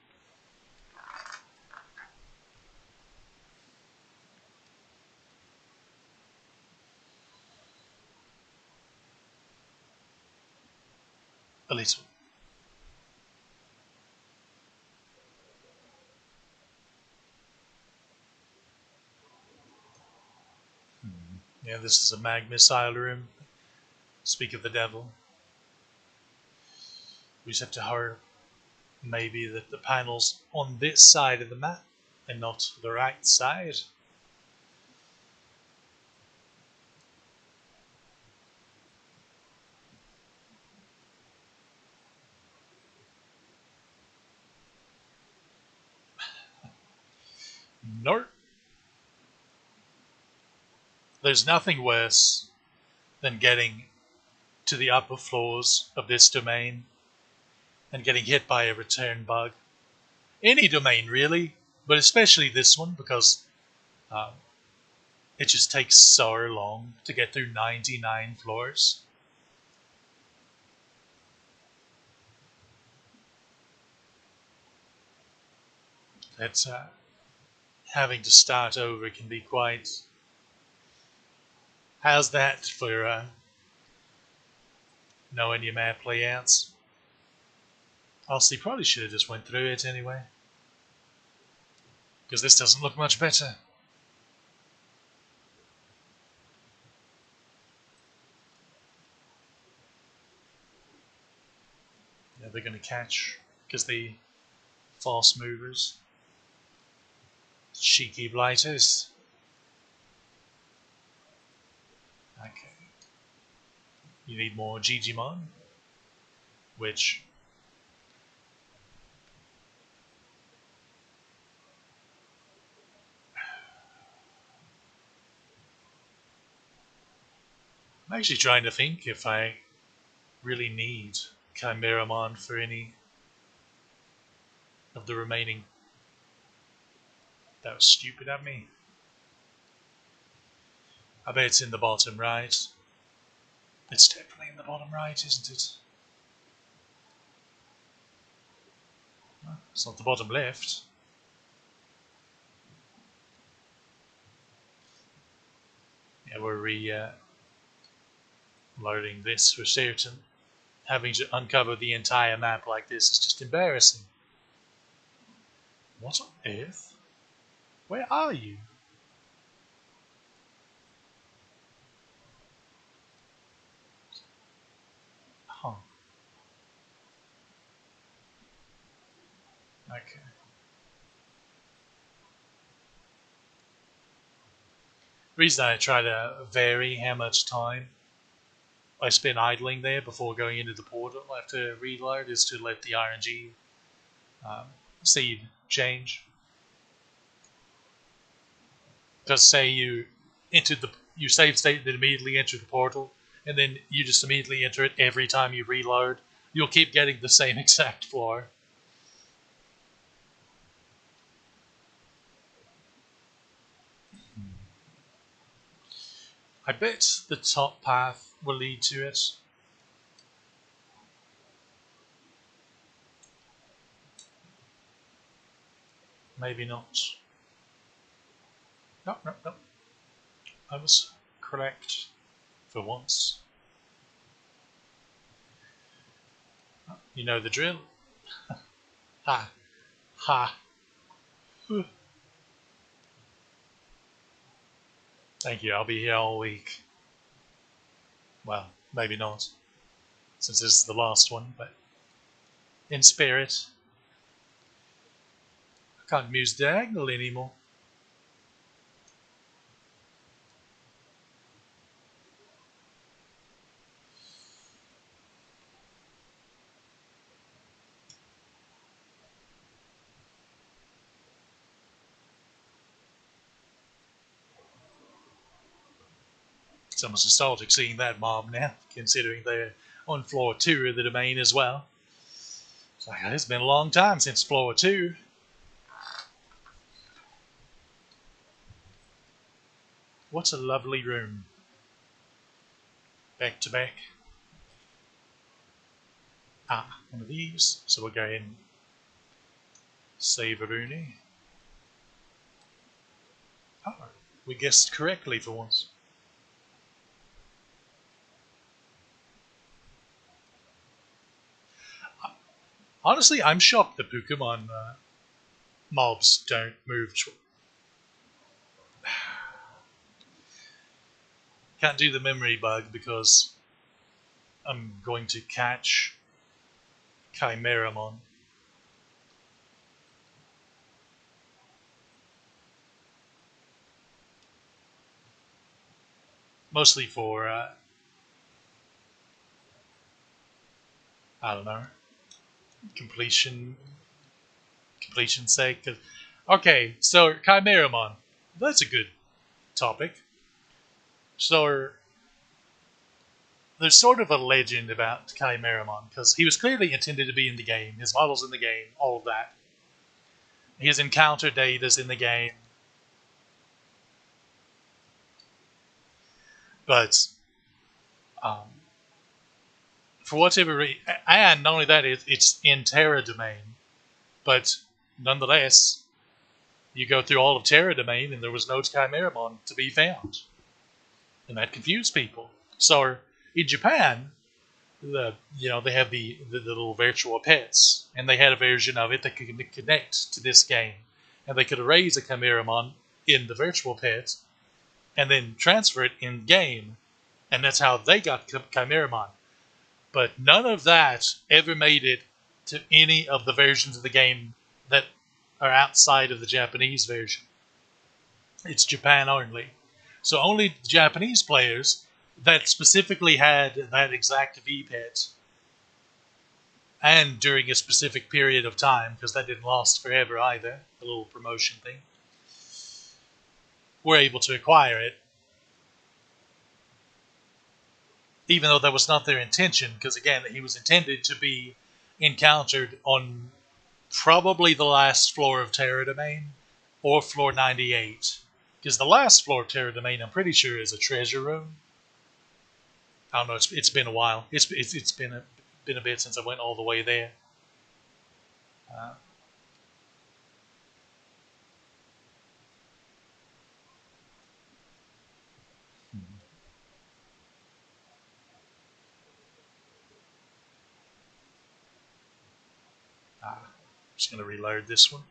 Speaker 1: A little. Yeah, this is a mag missile room. Speak of the devil. We just have to hope maybe that the panel's on this side of the map and not the right side. Nope. There's nothing worse than getting to the upper floors of this domain and getting hit by a return bug. Any domain, really, but especially this one because um, it just takes so long to get through 99 floors. That having to start over can be quite. How's that for knowing your map layouts? Honestly, probably should have just went through it anyway, because this doesn't look much better. Yeah, they're going to catch because they fast movers, cheeky blighters. Okay, you need more Digimon, which I'm actually trying to think if I really need Chimeramon for any of the remaining. That was stupid of me. I bet it's in the bottom right. It's definitely in the bottom right, isn't it? It's not the bottom left. Yeah, we're loading this for certain. Having to uncover the entire map like this is just embarrassing. What on earth? Where are you? Huh. Okay. The reason I try to vary how much time I spend idling there before going into the portal after reload is to let the RNG um, seed change. Because say you save state that immediately enter the portal, and then you just immediately enter it every time you reload, you'll keep getting the same exact floor. I bet the top path will lead to it. Maybe not. No, no, no. I was correct. for once. You know the drill. Ha, ha. Thank you. I'll be here all week. Well, maybe not, since this is the last one, but in spirit. I can't muse diagonal anymore. It's almost nostalgic seeing that mob now, considering they're on floor 2 of the domain as well. It's like, it's been a long time since floor 2. What a lovely room. Back to back. One of these. So we'll go ahead and save a Rooney. Oh, we guessed correctly for once. Honestly, I'm shocked that Pokemon mobs don't move. Can't do the memory bug because I'm going to catch Chimeramon. Mostly for, I don't know, completion sake. Okay, so Chimeramon. That's a good topic. So there's sort of a legend about Chimeramon because he was clearly intended to be in the game. His model's in the game, all of that. His encounter date is in the game. But um, for whatever reason, and not only that, it's in Terra Domain. But nonetheless, you go through all of Terra Domain and there was no Chimeramon to be found. And that confused people. So in Japan, they have the little virtual pets, and they had a version of it that could connect to this game, and they could erase a Chimeramon in the virtual pet, and then transfer it in game, and that's how they got Chimeramon. But none of that ever made it to any of the versions of the game that are outside of the Japanese version. It's Japan only. So only Japanese players that specifically had that exact V-Pet and during a specific period of time, because that didn't last forever either, the little promotion thing, were able to acquire it, even though that was not their intention, because again, he was intended to be encountered on probably the last floor of Terra Domain or floor 98. Because the last floor of Terra Domain, I'm pretty sure, is a treasure room. I don't know. It's been a while. It's been a bit since I went all the way there. Uh, just going to reload this one.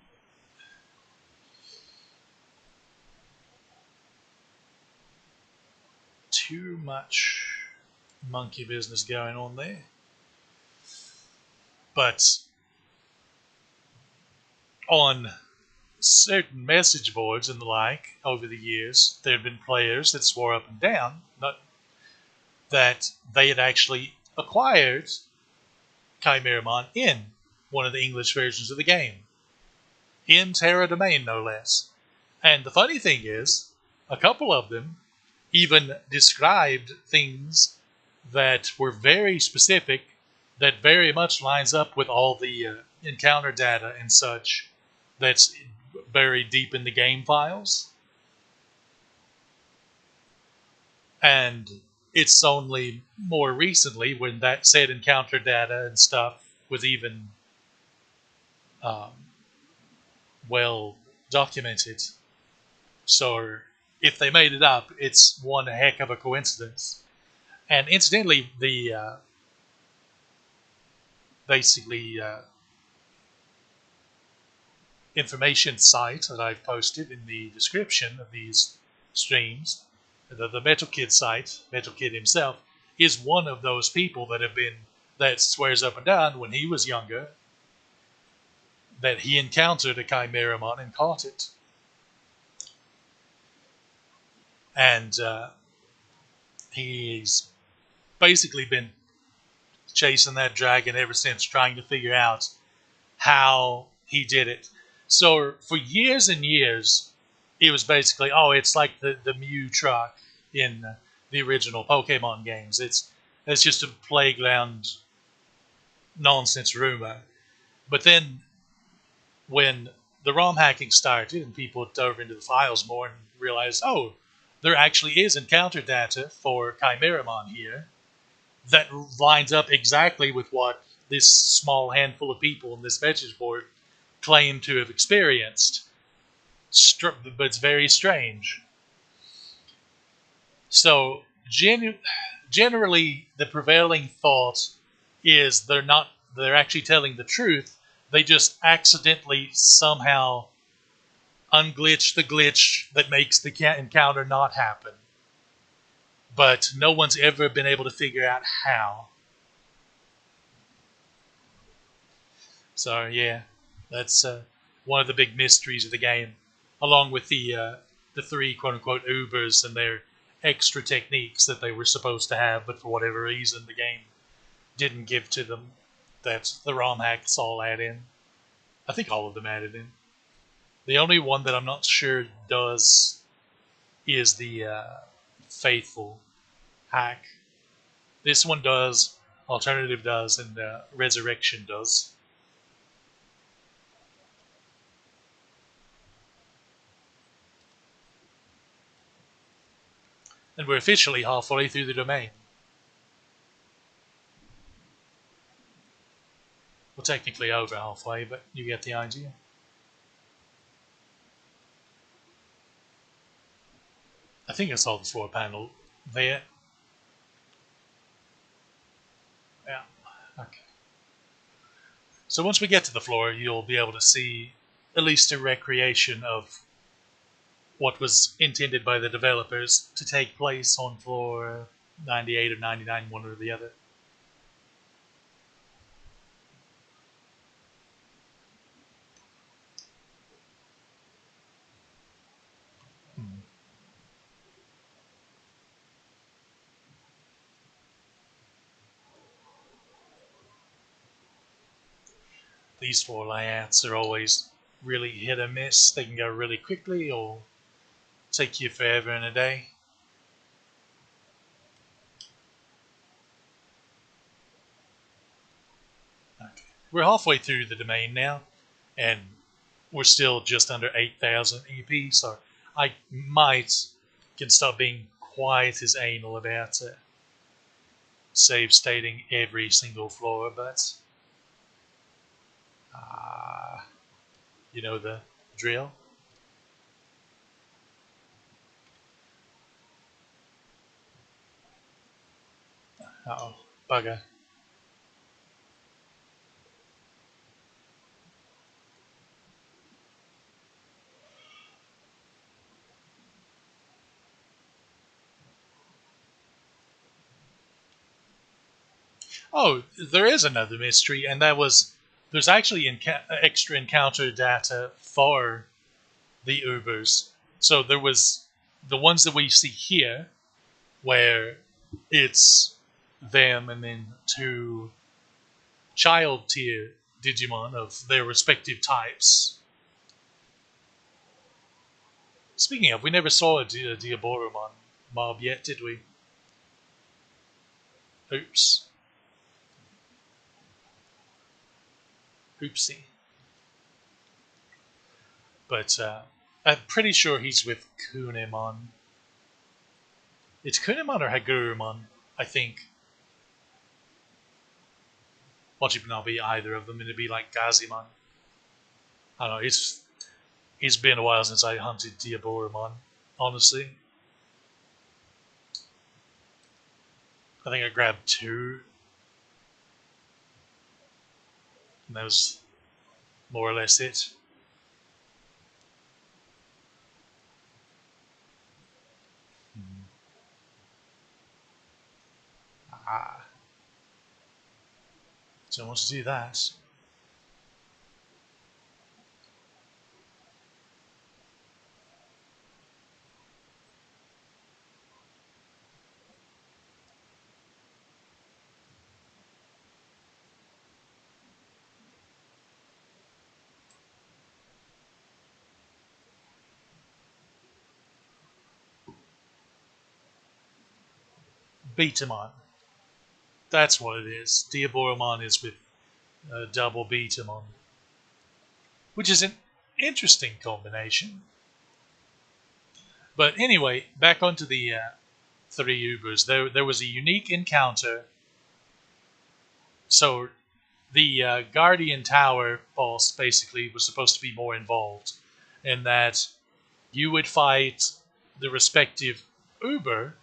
Speaker 1: Too much monkey business going on there. But on certain message boards and the like over the years, there have been players that swore up and down that they had actually acquired Chimeramon in one of the English versions of the game. In Terra Domain, no less. And the funny thing is, a couple of them even described things that were very specific, that very much lines up with all the encounter data and such that's buried deep in the game files. And it's only more recently when that said encounter data and stuff was even um, well documented. So if they made it up, it's one heck of a coincidence. And incidentally, the basically information site that I've posted in the description of these streams, the Metal Kid site, Metal Kid himself, is one of those people that swears up and down when he was younger that he encountered a Chimeramon and caught it. And he's basically been chasing that dragon ever since, trying to figure out how he did it. So for years and years, it was basically, oh, it's like the Mew truck in the original Pokemon games. It's just a playground nonsense rumor. But then when the ROM hacking started and people dove into the files more and realized, oh, there actually is encounter data for Chimeramon here that lines up exactly with what this small handful of people in this message board claim to have experienced. But it's very strange. So generally, the prevailing thought is they're actually telling the truth. They just accidentally somehow unglitch the glitch that makes the encounter not happen. But no one's ever been able to figure out how. So yeah, that's one of the big mysteries of the game, along with the three quote unquote Ubers and their extra techniques that they were supposed to have, but for whatever reason the game didn't give to them. That the ROM hacks all add in. I think all of them added in. The only one that I'm not sure does is the Faithful hack. This one does, Alternative does, and Resurrection does. And we're officially halfway through the domain. Well, technically over halfway, but you get the idea. I think I saw the floor panel there. Yeah. Okay. So once we get to the floor, you'll be able to see at least a recreation of what was intended by the developers to take place on floor 98 or 99, one or the other. Hmm. These floor layouts are always really hit or miss. They can go really quickly or take you forever and a day. Okay. We're halfway through the domain now, and we're still just under 8,000 EP, so I might can stop being quite as anal about save stating every single floor, but uh, you know the drill. Oh, bugger. Oh, there is another mystery, and that was there's actually extra encounter data for the Ubers. So there was the ones that we see here, where it's them and then two child tier Digimon of their respective types. Speaking of, we never saw a Diaboromon mob yet, did we? Oops. Oopsie. But I'm pretty sure he's with Kunemon. It's Kunemon or Hagurumon, I think. Well, it not be either of them, it'd be like Gazimon. I don't know, it's been a while since I hunted Diaboromon, honestly. I think I grabbed two, and that was more or less it. Ah, don't want to do that. Betamon. That's what it is. Diaboromon is with double Betamon, which is an interesting combination. But anyway, back onto the three Ubers. There was a unique encounter. So the Guardian Tower boss basically was supposed to be more involved in that you would fight the respective Uber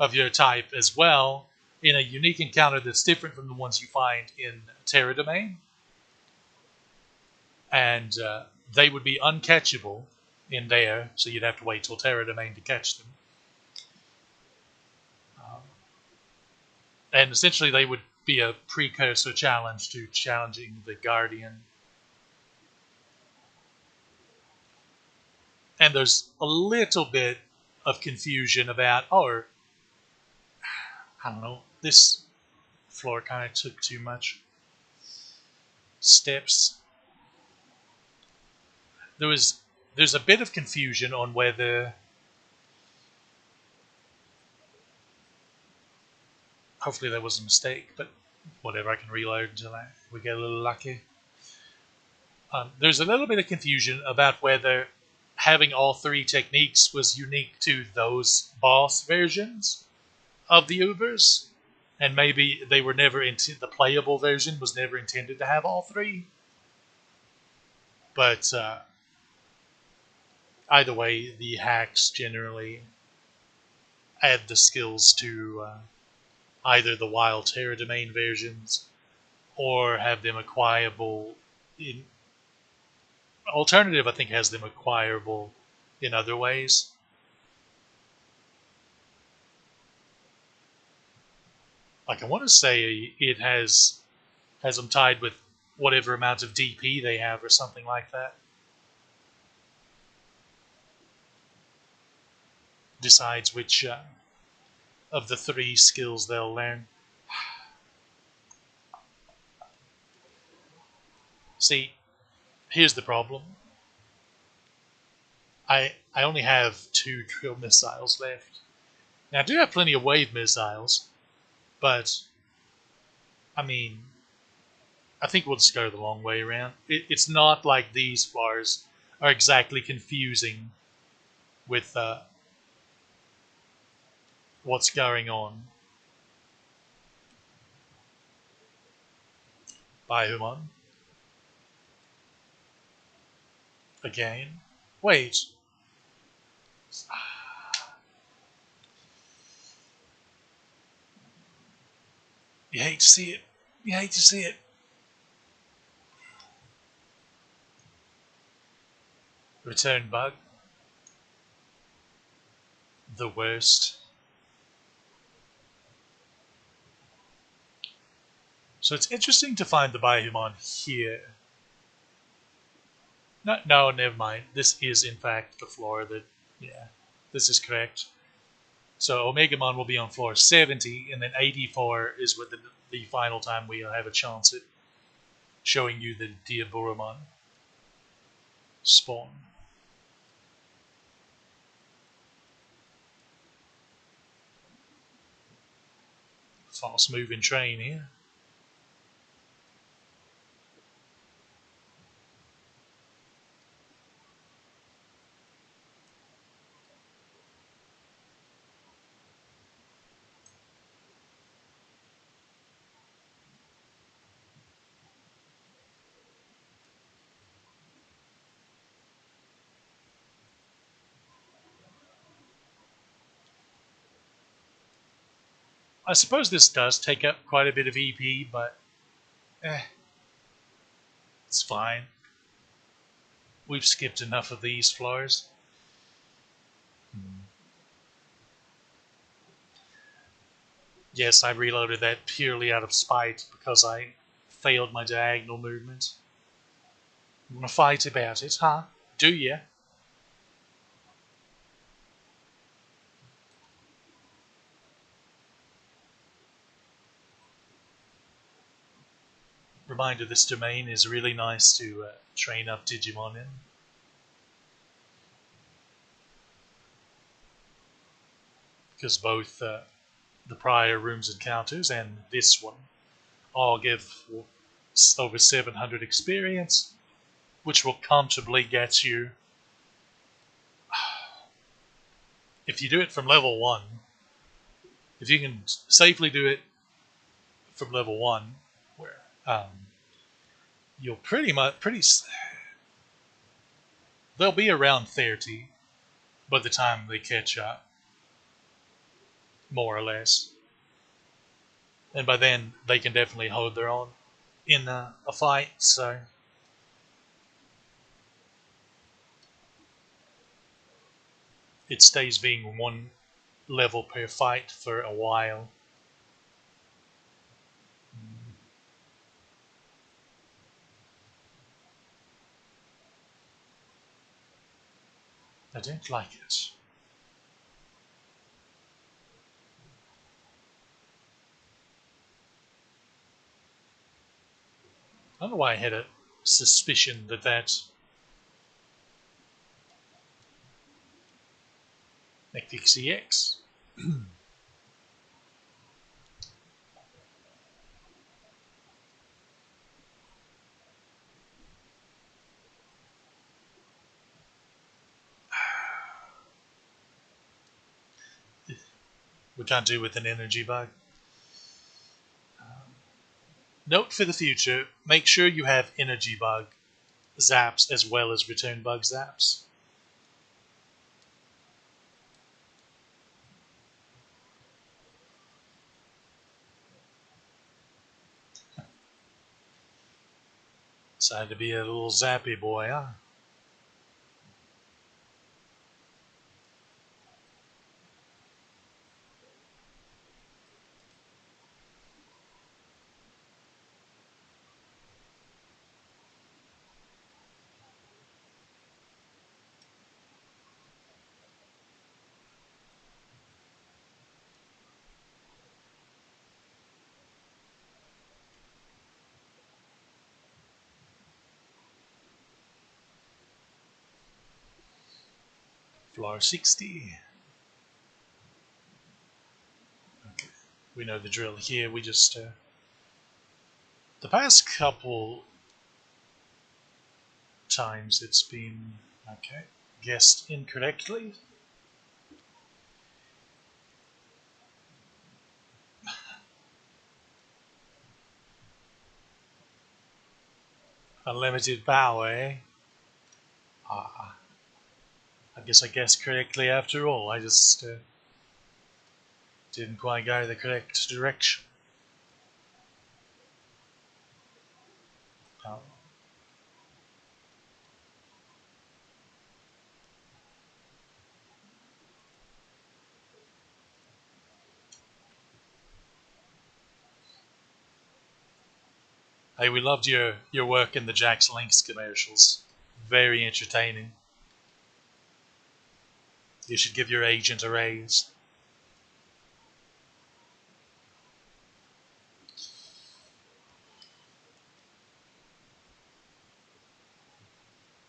Speaker 1: of your type as well in a unique encounter that's different from the ones you find in Terra Domain. And they would be uncatchable in there, so you'd have to wait till Terra Domain to catch them. Um, and essentially, they would be a precursor challenge to challenging the Guardian. And there's a little bit of confusion about, or I don't know, this floor kind of took too much steps. There's a bit of confusion on whether, hopefully that was a mistake, but whatever, I can reload until we get a little lucky. There's a little bit of confusion about whether having all three techniques was unique to those boss versions of the Ubers, and maybe they were never the playable version was never intended to have all three. But either way, the hacks generally add the skills to either the Wild Terra Domain versions or have them acquirable in alternative. I think has them acquirable in other ways. Like I want to say it has them tied with whatever amount of DP they have or something like that. Decides which of the three skills they'll learn. See, here's the problem. I only have two drill missiles left. Now I do have plenty of wave missiles, but I mean, I think we'll just go the long way around. It's not like these floors are exactly confusing with what's going on. Baihuman. Again. Wait. You hate to see it. You hate to see it. Return bug. The worst. So it's interesting to find the Baihuman here. No, no, never mind. This is in fact the floor that, yeah, this is correct. So Omegamon will be on floor 70, and then 84 is with the final time we'll have a chance at showing you the Diaboromon spawn. Fast moving train here. I suppose this does take up quite a bit of EP, but eh, it's fine. We've skipped enough of these floors. Yes, I reloaded that purely out of spite because I failed my diagonal movement. You want to fight about it, huh? Do ya? Reminder, this domain is really nice to train up Digimon in. Because both the prior rooms encounters and this one all give over 700 experience, which will comfortably get you, if you do it from level 1, if you can safely do it from level 1, where you'll they'll be around 30 by the time they catch up, more or less. And by then, they can definitely hold their own in a fight, so it stays being one level per fight for a while. I don't like it. I don't know why I had a suspicion that XEX. We can't do with an energy bug. Note for the future, make sure you have energy bug zaps as well as return bug zaps. Decided to be a little zappy boy, huh? Floor 60. Okay. We know the drill here. We just the past couple times it's been okay. Guessed incorrectly. Unlimited power, eh? Ah, I guess I guessed correctly after all. I just didn't quite go the correct direction. Oh. Hey, we loved your work in the Jax Links commercials. Very entertaining. You should give your agent a raise.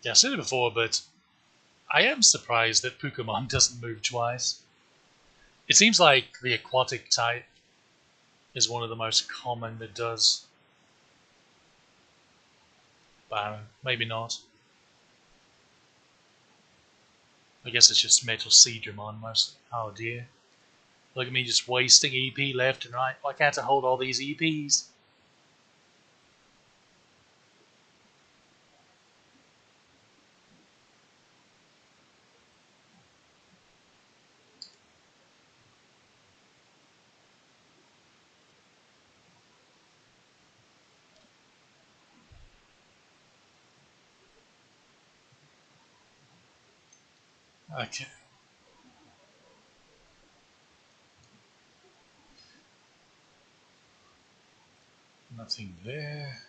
Speaker 1: Yeah, I said it before, but I am surprised that Pokemon doesn't move twice. It seems like the aquatic type is one of the most common that does. But maybe not. I guess it's just Metal Seedramon mostly. Oh dear. Look at me just wasting EP left and right. Why can't I hold all these EPs? Okay. Nothing there.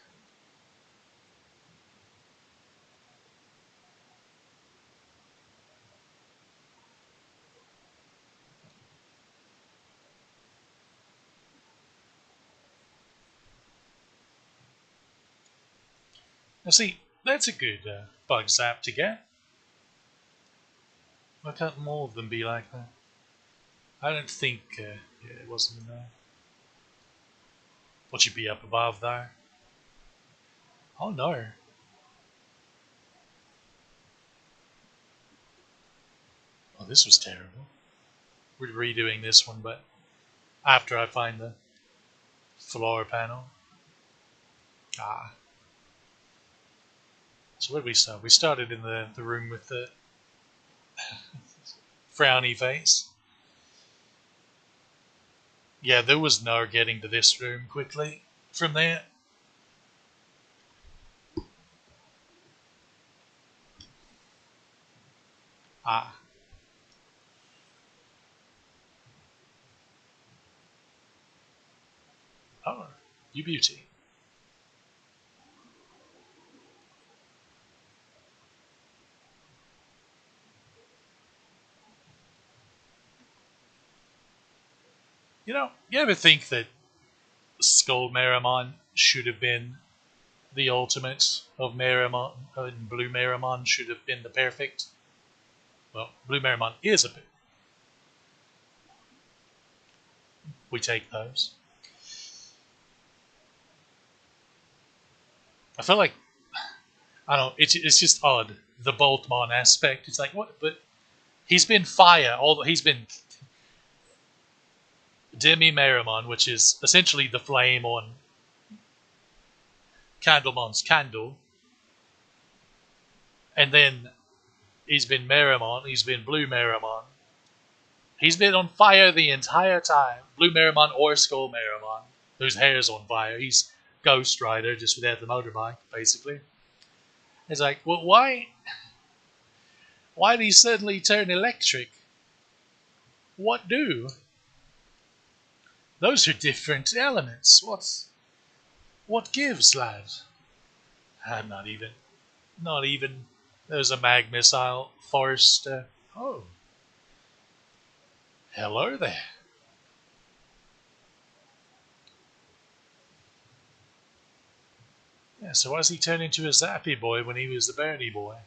Speaker 1: Now see, that's a good bug zap to get. Why can't more of them be like that? I don't think yeah, it wasn't there. What should be up above there? Oh no. Oh, this was terrible. We're redoing this one, but after I find the floor panel. Ah. So where did we start? We started in the room with the frowny face. Yeah, there was no getting to this room quickly from there. Ah. Oh, you beauty. You ever think that Skull Meramon should have been the ultimate of Meramon, and Blue Meramon should have been the perfect? Well, Blue Meramon is a. We take those. I feel like I don't know. It's just odd the Boltmon aspect. It's like what, but he's been fire. All he's been Demi Meramon, which is essentially the flame on Candlemon's candle, and then he's been Meramon. He's been Blue Meramon. He's been on fire the entire time. Blue Meramon or Skull Meramon, whose hair's on fire. He's Ghost Rider, just without the motorbike, basically. It's like, well, why? Why did he suddenly turn electric? What do? Those are different elements. What gives, lad? Not even. Not even. There's a mag missile forest. Oh, hello there. Yeah, so why does he turn into a Zappy boy when he was the Bernie boy?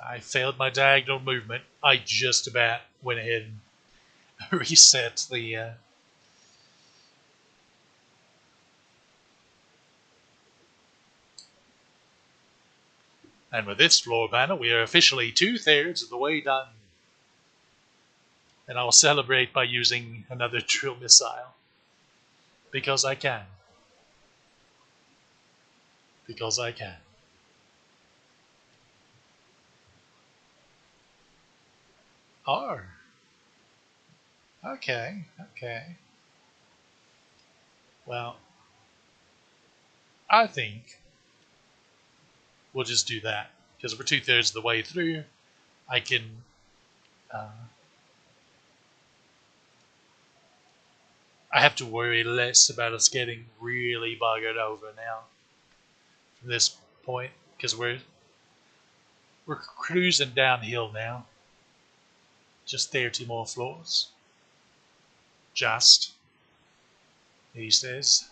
Speaker 1: I failed my diagonal movement. I just about went ahead and reset the. And with this floor panel, we are officially 2/3 of the way done. And I'll celebrate by using another drill missile. Because I can. Because I can. Oh, okay, okay. Well, I think we'll just do that. Because we're 2/3 of the way through. I can. Uh, I have to worry less about us getting really buggered over now from this point. Because we're cruising downhill now. Just 30 more floors. Just, he says.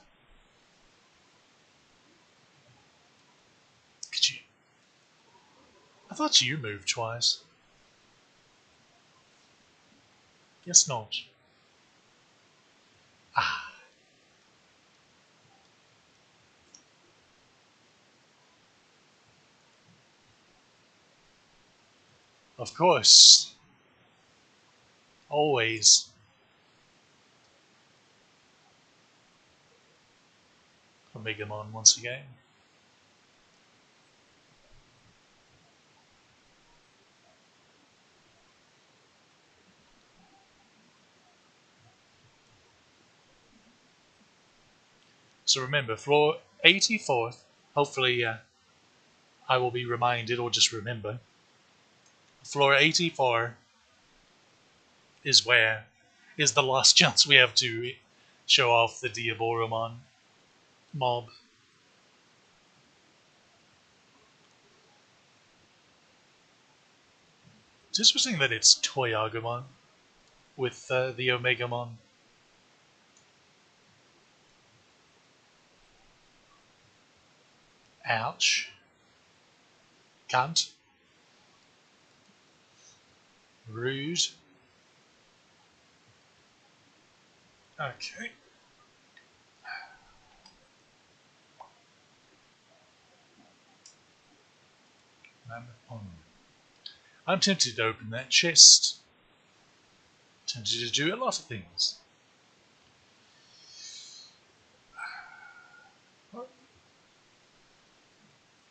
Speaker 1: Could you? I thought you moved twice. Guess not. Ah, of course. Always. Omegamon once again. So remember, floor 84th, hopefully I will be reminded or just remember. Floor 84 is the last chance we have to show off the Diaboromon mob. It's interesting that it's Toyagumon with the Omegamon. Ouch. Cunt. Rude. Okay. I'm tempted to open that chest. Tempted to do a lot of things.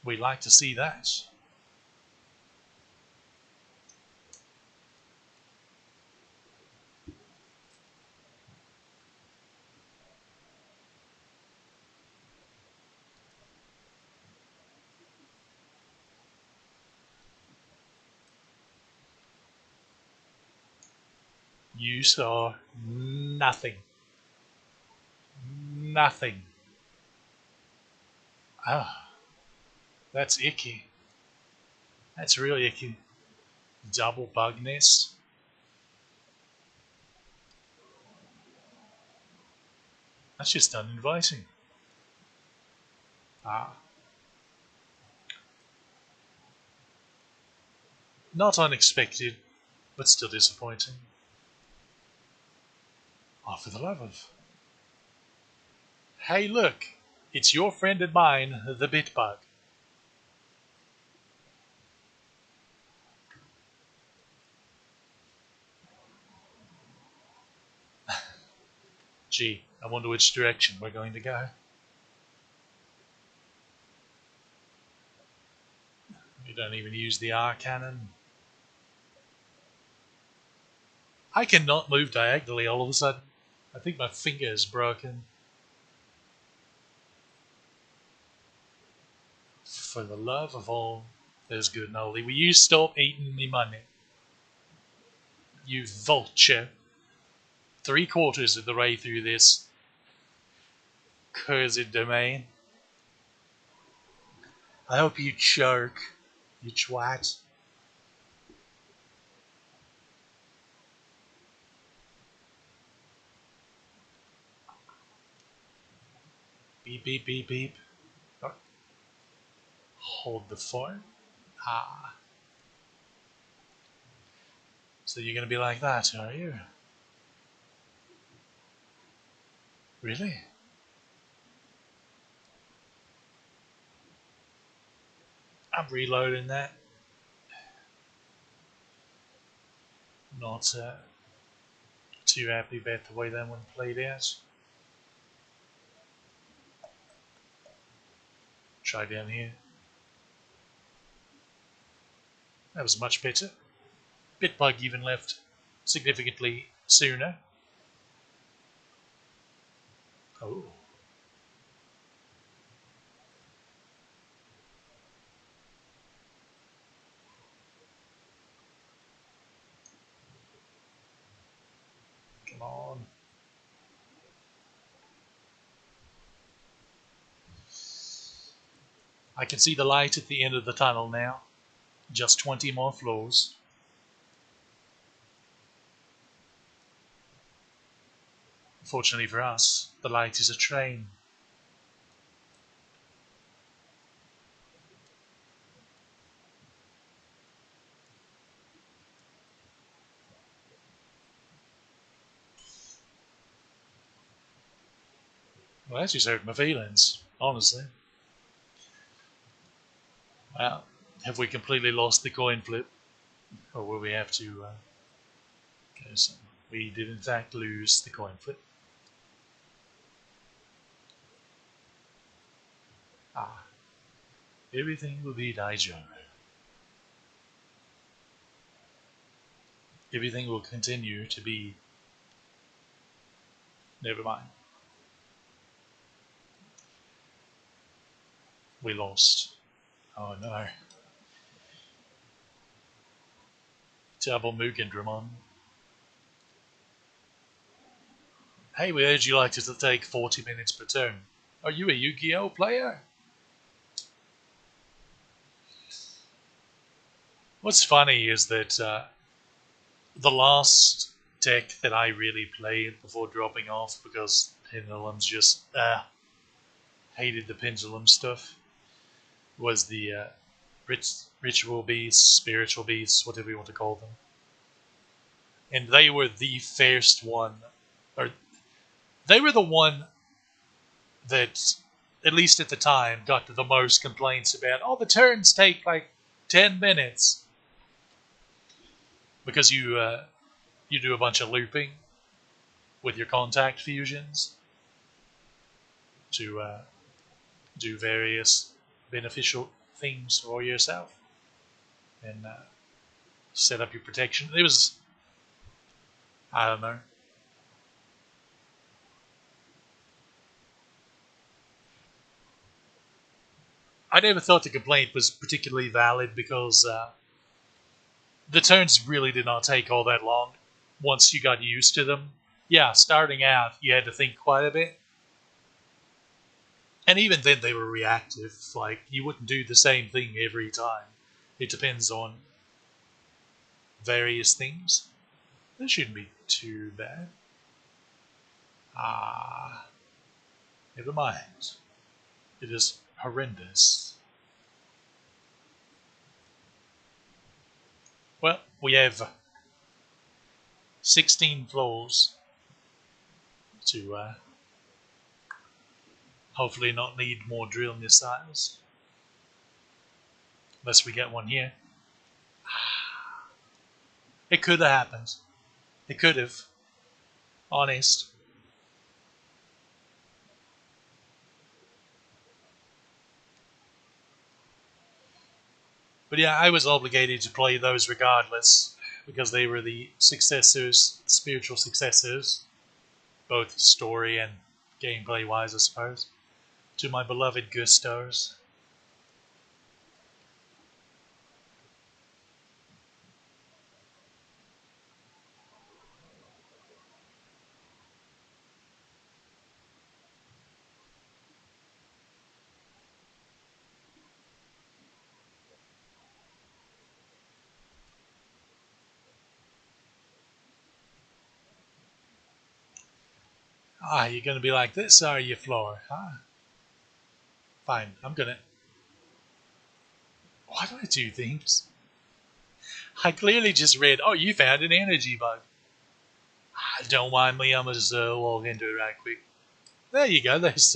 Speaker 1: We'd like to see that. You saw nothing. Nothing. Ah, that's icky. That's really icky. Double bug nest. That's just uninviting. Ah. Not unexpected, but still disappointing. Oh, for the love of. Hey, look! It's your friend and mine, the Bitbug. Gee, I wonder which direction we're going to go. We don't even use the R cannon. I cannot move diagonally all of a sudden. I think my finger is broken. For the love of all that is good and holy, will you stop eating me money? You vulture. 3/4 of the way through this cursed domain. I hope you choke, you twat. Beep, beep, beep, beep. Oh, hold the phone. Ah. So you're going to be like that, are you? Really? I'm reloading that. Not too happy about the way that one played out. Try down here. That was much better. Bitbug even left significantly sooner. Oh. Come on. I can see the light at the end of the tunnel now. Just 20 more floors. Fortunately for us, the light is a train. Well, that just hurt my feelings, honestly. Well, have we completely lost the coin flip? Or will we have to... okay, so we did in fact lose the coin flip. Ah. Everything will be Daijo. Everything will continue to be... Never mind. We lost. Oh no. Double Mugen Dramon. Hey, we heard you like to take 40 minutes per turn. Are you a Yu-Gi-Oh player? What's funny is that the last deck that I really played before dropping off because Pendulum's just hated the Pendulum stuff was the Ritual Beasts, Spiritual Beasts, whatever you want to call them. And they were the first one, or they were the one that, at least at the time, got the most complaints about, oh, the turns take like 10 minutes. Because you do a bunch of looping with your contact fusions to do various beneficial things for yourself and set up your protection. It was, I don't know. I never thought the complaint was particularly valid because the turns really did not take all that long once you got used to them. Yeah, starting out, you had to think quite a bit. And even then, they were reactive. Like, you wouldn't do the same thing every time. It depends on various things. This shouldn't be too bad. Ah, never mind. It is horrendous. Well, we have 16 floors to hopefully not need more drill missiles. Unless we get one here. It could have happened. It could have. Honest. But yeah, I was obligated to play those regardless because they were the successors, spiritual successors, both story and gameplay wise, I suppose, to my beloved Gustos. Ah, you're going to be like this, are you, Floor? Ah, fine, I'm going to. Why do I do things? I clearly just read, oh, you found an energy bug. Ah, don't mind me, I'm just log into it right quick. There you go, there's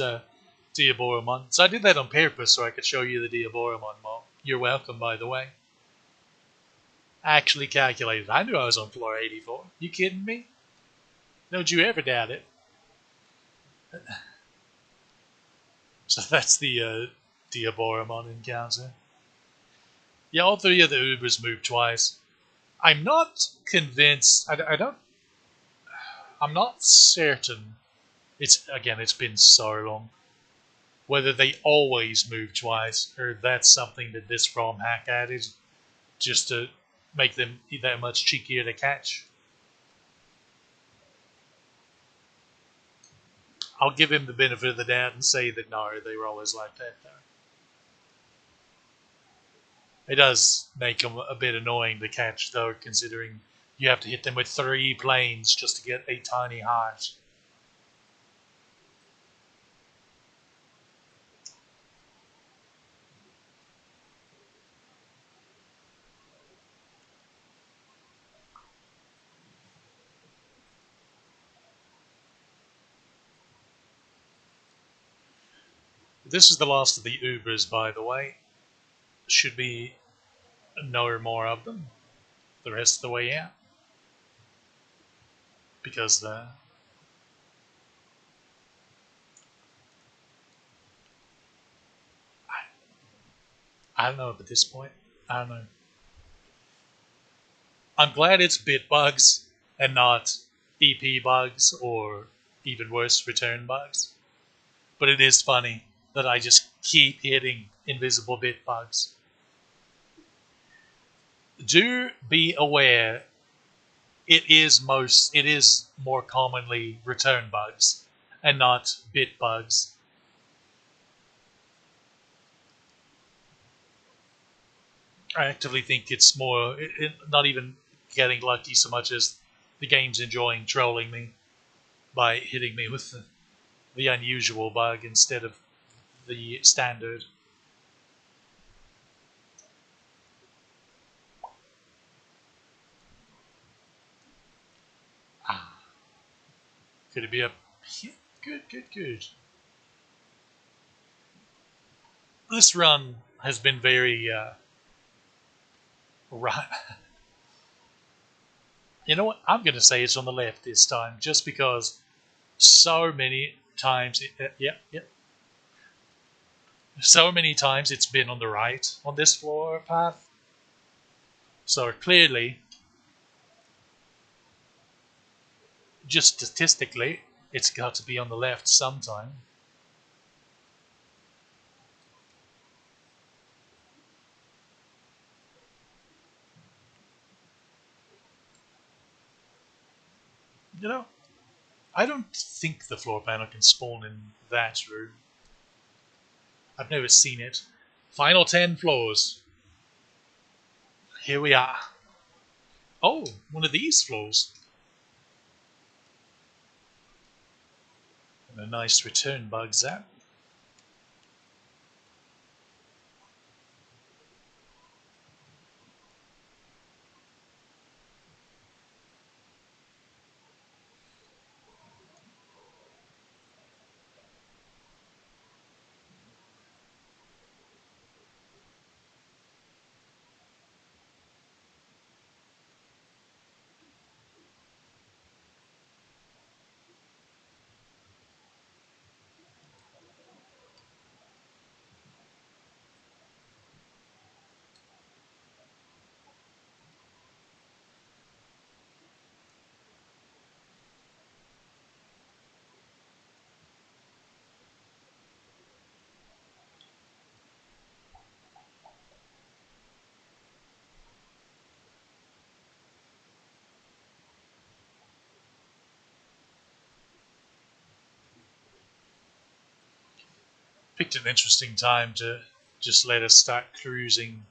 Speaker 1: Diaboromon. So I did that on purpose so I could show you the Diaboromon model. You're welcome, by the way. Actually calculated. I knew I was on floor 84. You kidding me? Don't you ever doubt it. So that's the Diaboromon encounter. Yeah, all three of the Ubers moved twice. I'm not convinced. I don't. I'm not certain. It's been so long. Whether they always move twice or that's something that this ROM hack added just to make them that much cheekier to catch. I'll give him the benefit of the doubt and say that no, they were always like that though. It does make them a bit annoying to catch though, considering you have to hit them with 3 planes just to get a tiny heart. This is the last of the Ubers, by the way. Should be no more of them the rest of the way out. Because I don't know at this point. I don't know. I'm glad it's bit bugs and not EP bugs or even worse return bugs. But it is funny that I just keep hitting invisible bit bugs. Do be aware it is more commonly return bugs and not bit bugs. I actively think it's more not even getting lucky so much as the game's enjoying trolling me by hitting me with the unusual bug instead of the standard. Ah, could it be a good, good, good? This run has been very right. You know what? I'm going to say it's on the left this time, just because so many times. Yeah, yeah. So many times it's been on the right on this floor path. So clearly, just statistically, it's got to be on the left sometime. You know, I don't think the floor panel can spawn in that room. I've never seen it. Final 10 floors. Here we are. Oh, one of these floors. And a nice return bug zap. Picked an interesting time to just let us start cruising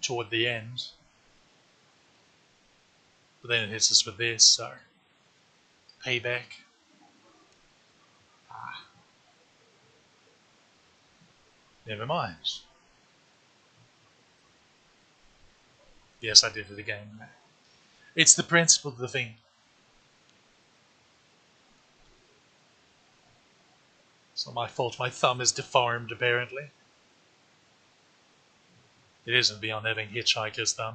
Speaker 1: toward the end. But then it hits us with this, so payback. Ah, never mind. Yes, I did it again. It's the principle of the thing. It's not my fault my thumb is deformed, apparently. It isn't beyond having hitchhiker's thumb,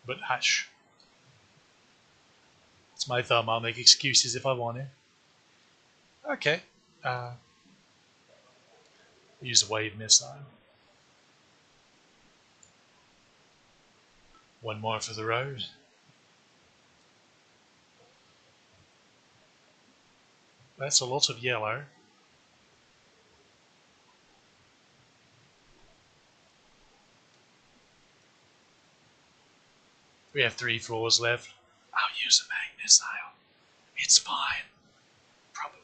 Speaker 1: but hush. It's my thumb, I'll make excuses if I want to. Okay. Uh, use a wave missile. One more for the road. That's a lot of yellow. We have 3 floors left. I'll use a mag missile. It's fine. Probably.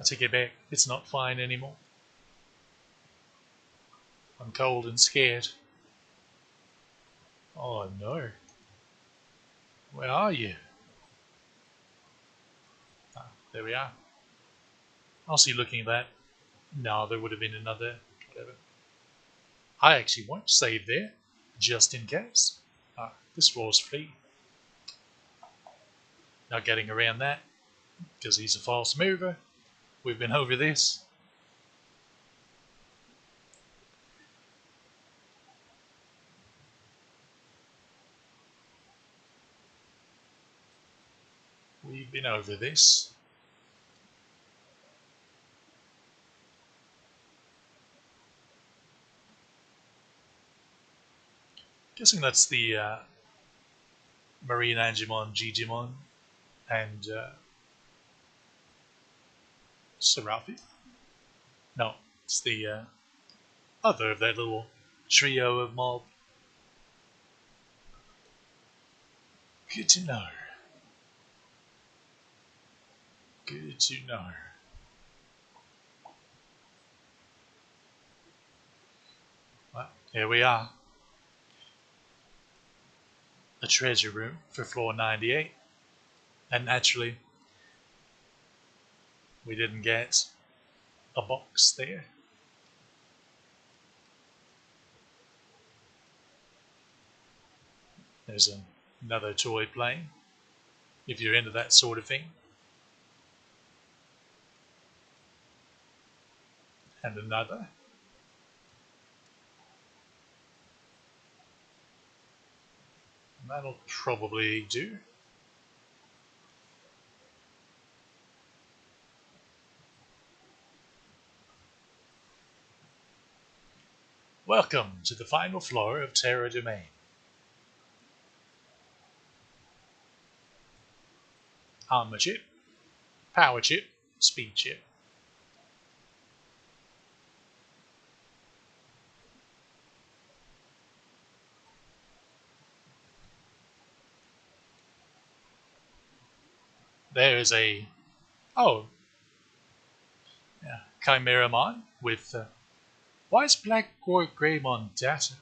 Speaker 1: I take it back. It's not fine anymore. I'm cold and scared. Oh no. Where are you? Ah, there we are. I'll see looking at that. No, there would have been another. Whatever. I actually won't save there, just in case. Ah, this floor's free. Not getting around that, because he's a fast mover. We've been over this. We've been over this. Guessing that's the Marine Angemon, Gigimon, and Seraphim? No, it's the other of that little trio of mob. Good to know. Good to know. Well, here we are. A treasure room for floor 98. And naturally, we didn't get a box there. There's another toy plane, if you're into that sort of thing. And another. That'll probably do. Welcome to the final floor of Terra Domain. Armor chip, power chip, speed chip. There is a yeah, Chimeramon with why is Black or Greymon data?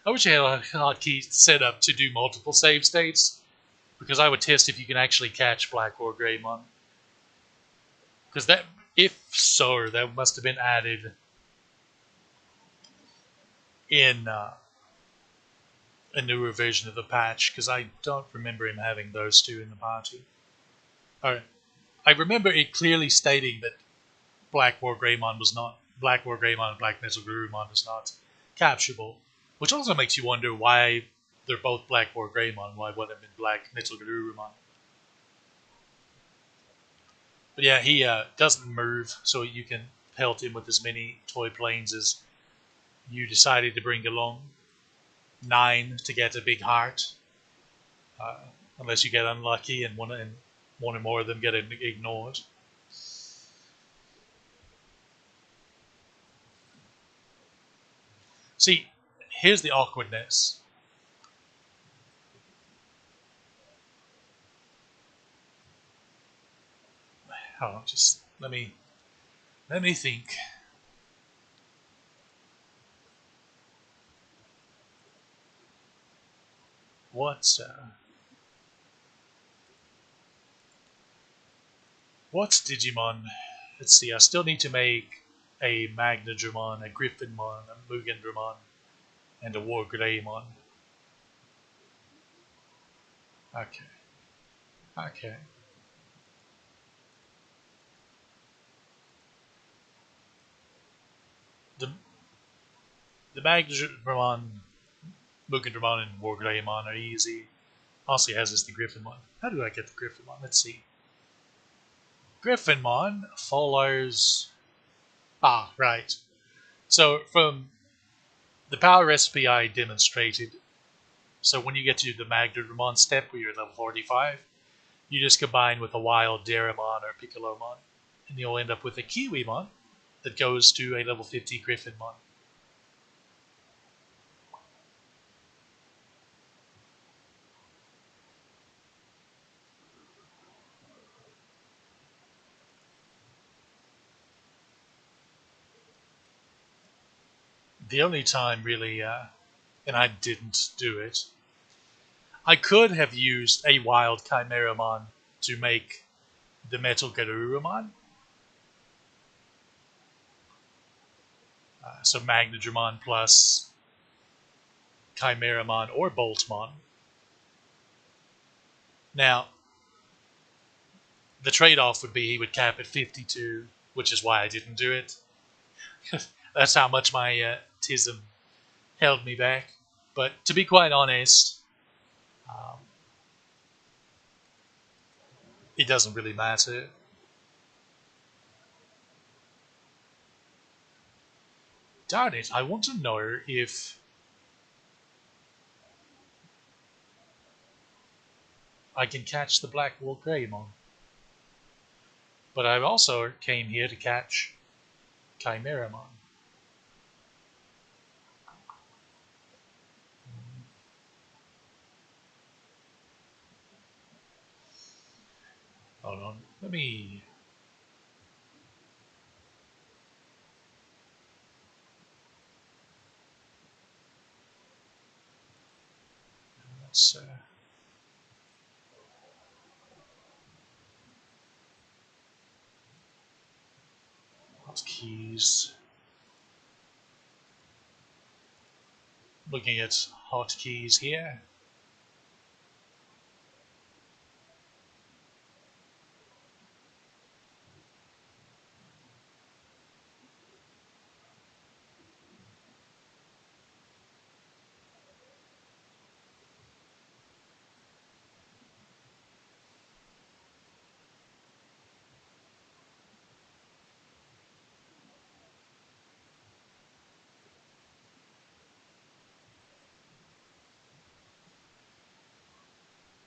Speaker 1: I wish I had a hotkey set up to do multiple save states, because I would test if you can actually catch Black or Greymon. Because that, if so, that must have been added in a newer version of the patch, because I don't remember him having those two in the party. Alright. I remember it clearly stating that Black War Greymon was not Black War Greymon and Black Metal Garurumon is not capturable, which also makes you wonder why they're both Black War Greymon, why one of them been Black Metal Garurumon. But yeah, he doesn't move, so you can pelt him with as many toy planes as you decided to bring along. 9 to get a big heart, uh, unless you get unlucky and one or more of them get ignored. See, here's the awkwardness. Oh, just let me think. What's Digimon? Let's see. I still need to make a Magnadramon, a Griffinmon, a Mugandramon, and a Wargreymon. Okay. Okay. The Magnadramon, Mugandramon, and Wargreymon are easy. Also has is the Griffinmon. How do I get the Griffinmon? Let's see. Griffinmon follows. Ah, right. So from the power recipe I demonstrated, so when you get to the Magnadramon step where you're level 45, you just combine with a wild Daramon or Piccolomon, and you'll end up with a Kiwimon that goes to a level 50 Griffinmon. The only time really, and I didn't do it, I could have used a wild Chimeramon to make the Metal Garurumon. So Magnadramon plus Chimeramon or Boltmon. Now, the trade-off would be he would cap at 52, which is why I didn't do it. That's how much my tism held me back. But to be quite honest, um, it doesn't really matter. Darn it, I want to know if I can catch the Black Wall Greymon. But I also came here to catch Chimeramon. Hold on, let me. Let's hotkeys. Looking at hotkeys here.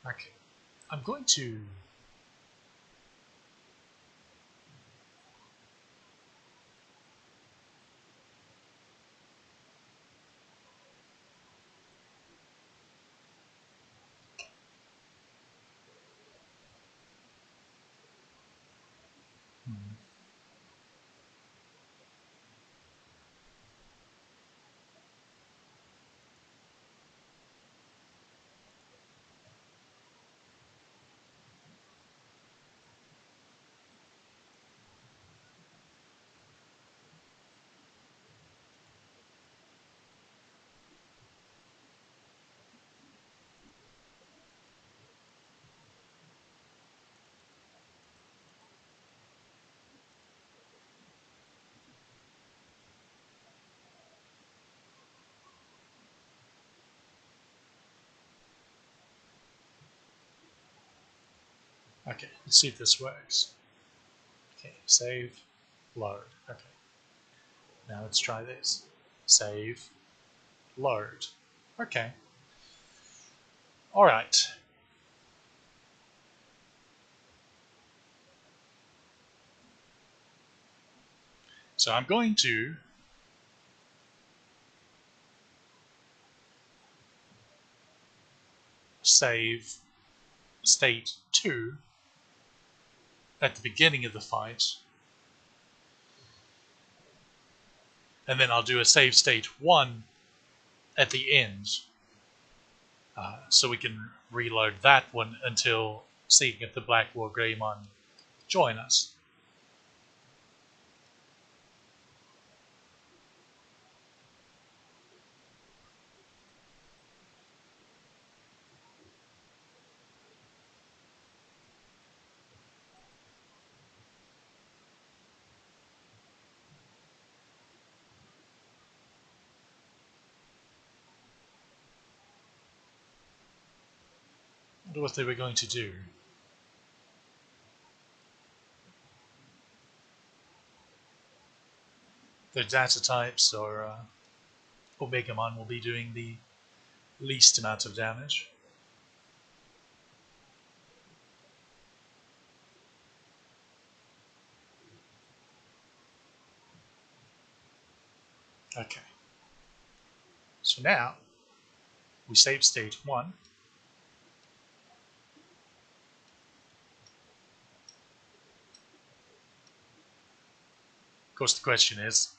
Speaker 1: Okay, I'm going to. Hmm, Okay, let's see if this works. Okay, save, load. Okay, now let's try this. Save, load. Okay, all right. So I'm going to save state 2 at the beginning of the fight, and then I'll do a save state 1 at the end, so we can reload that one until seeing if the Black War Greymon join us. I wonder what they were going to do. Their data types or Omegamon will be doing the least amount of damage. Okay, so now we save state 1. Of course, the question is,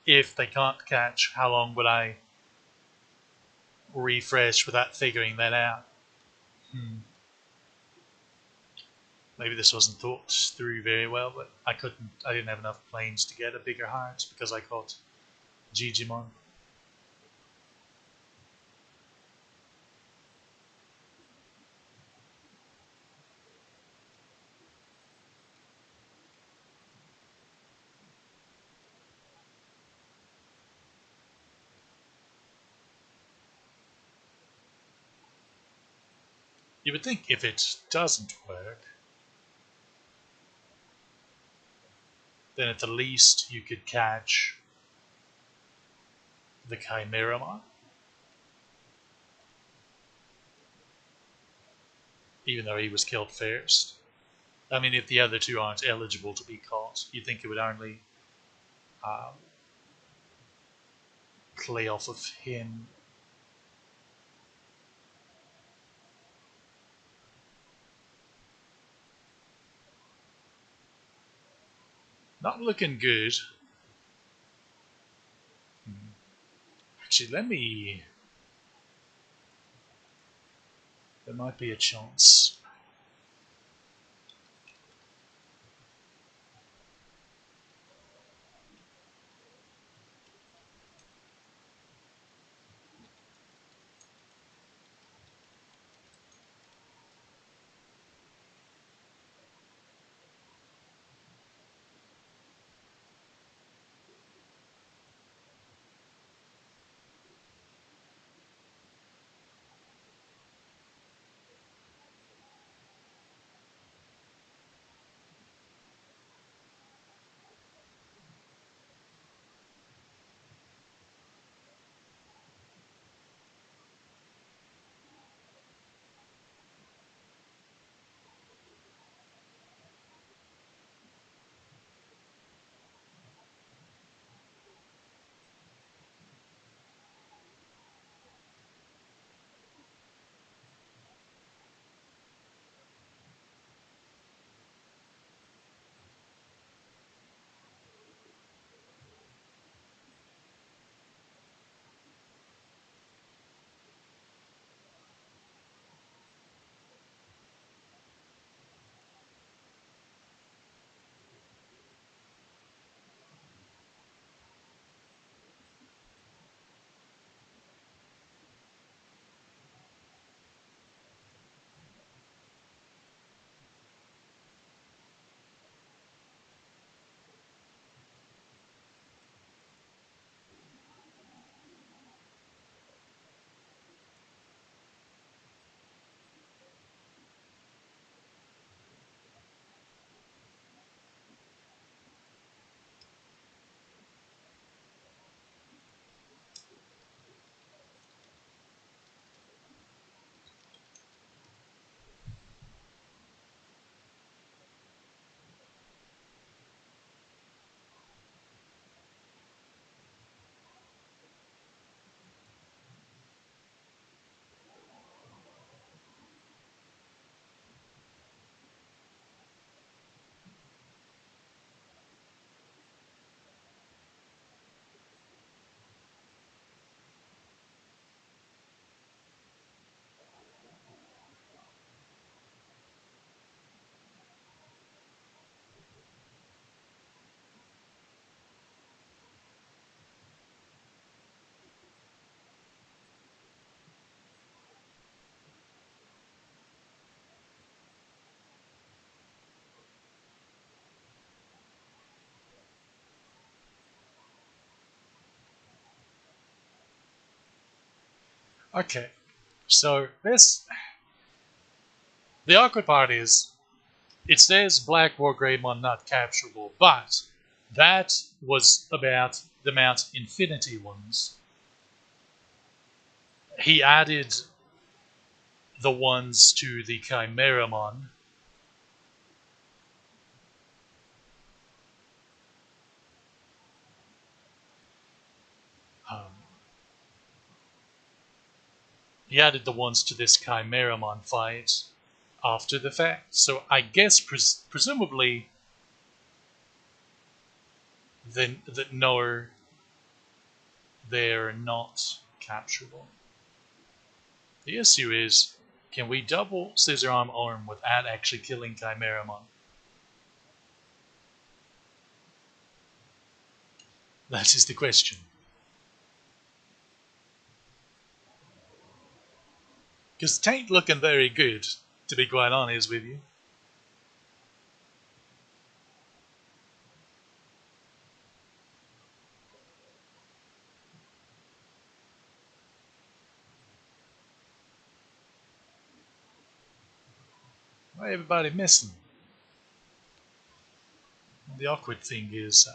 Speaker 1: if they can't catch, how long would I refresh without figuring that out? Maybe this wasn't thought through very well, but I didn't have enough planes to get a bigger heart because I caught Digimon. You would think if it doesn't work, then at the least you could catch the Chimeramon, even though he was killed first. I mean, if the other two aren't eligible to be caught, you think it would only um, play off of him. Not looking good. Actually, let me. There might be a chance. Okay, so this the awkward part is it says Black War Greymon not capturable, but that was about the Mount Infinity ones. He added the ones to the Chimeramon. Um, he added the ones to this Chimeramon fight after the fact. So I guess presumably then that no, they're not capturable. The issue is, can we double Scissor Arm without actually killing Chimeramon? That is the question. Because it ain't looking very good, to be quite honest with you. Why everybody missing? The awkward thing is,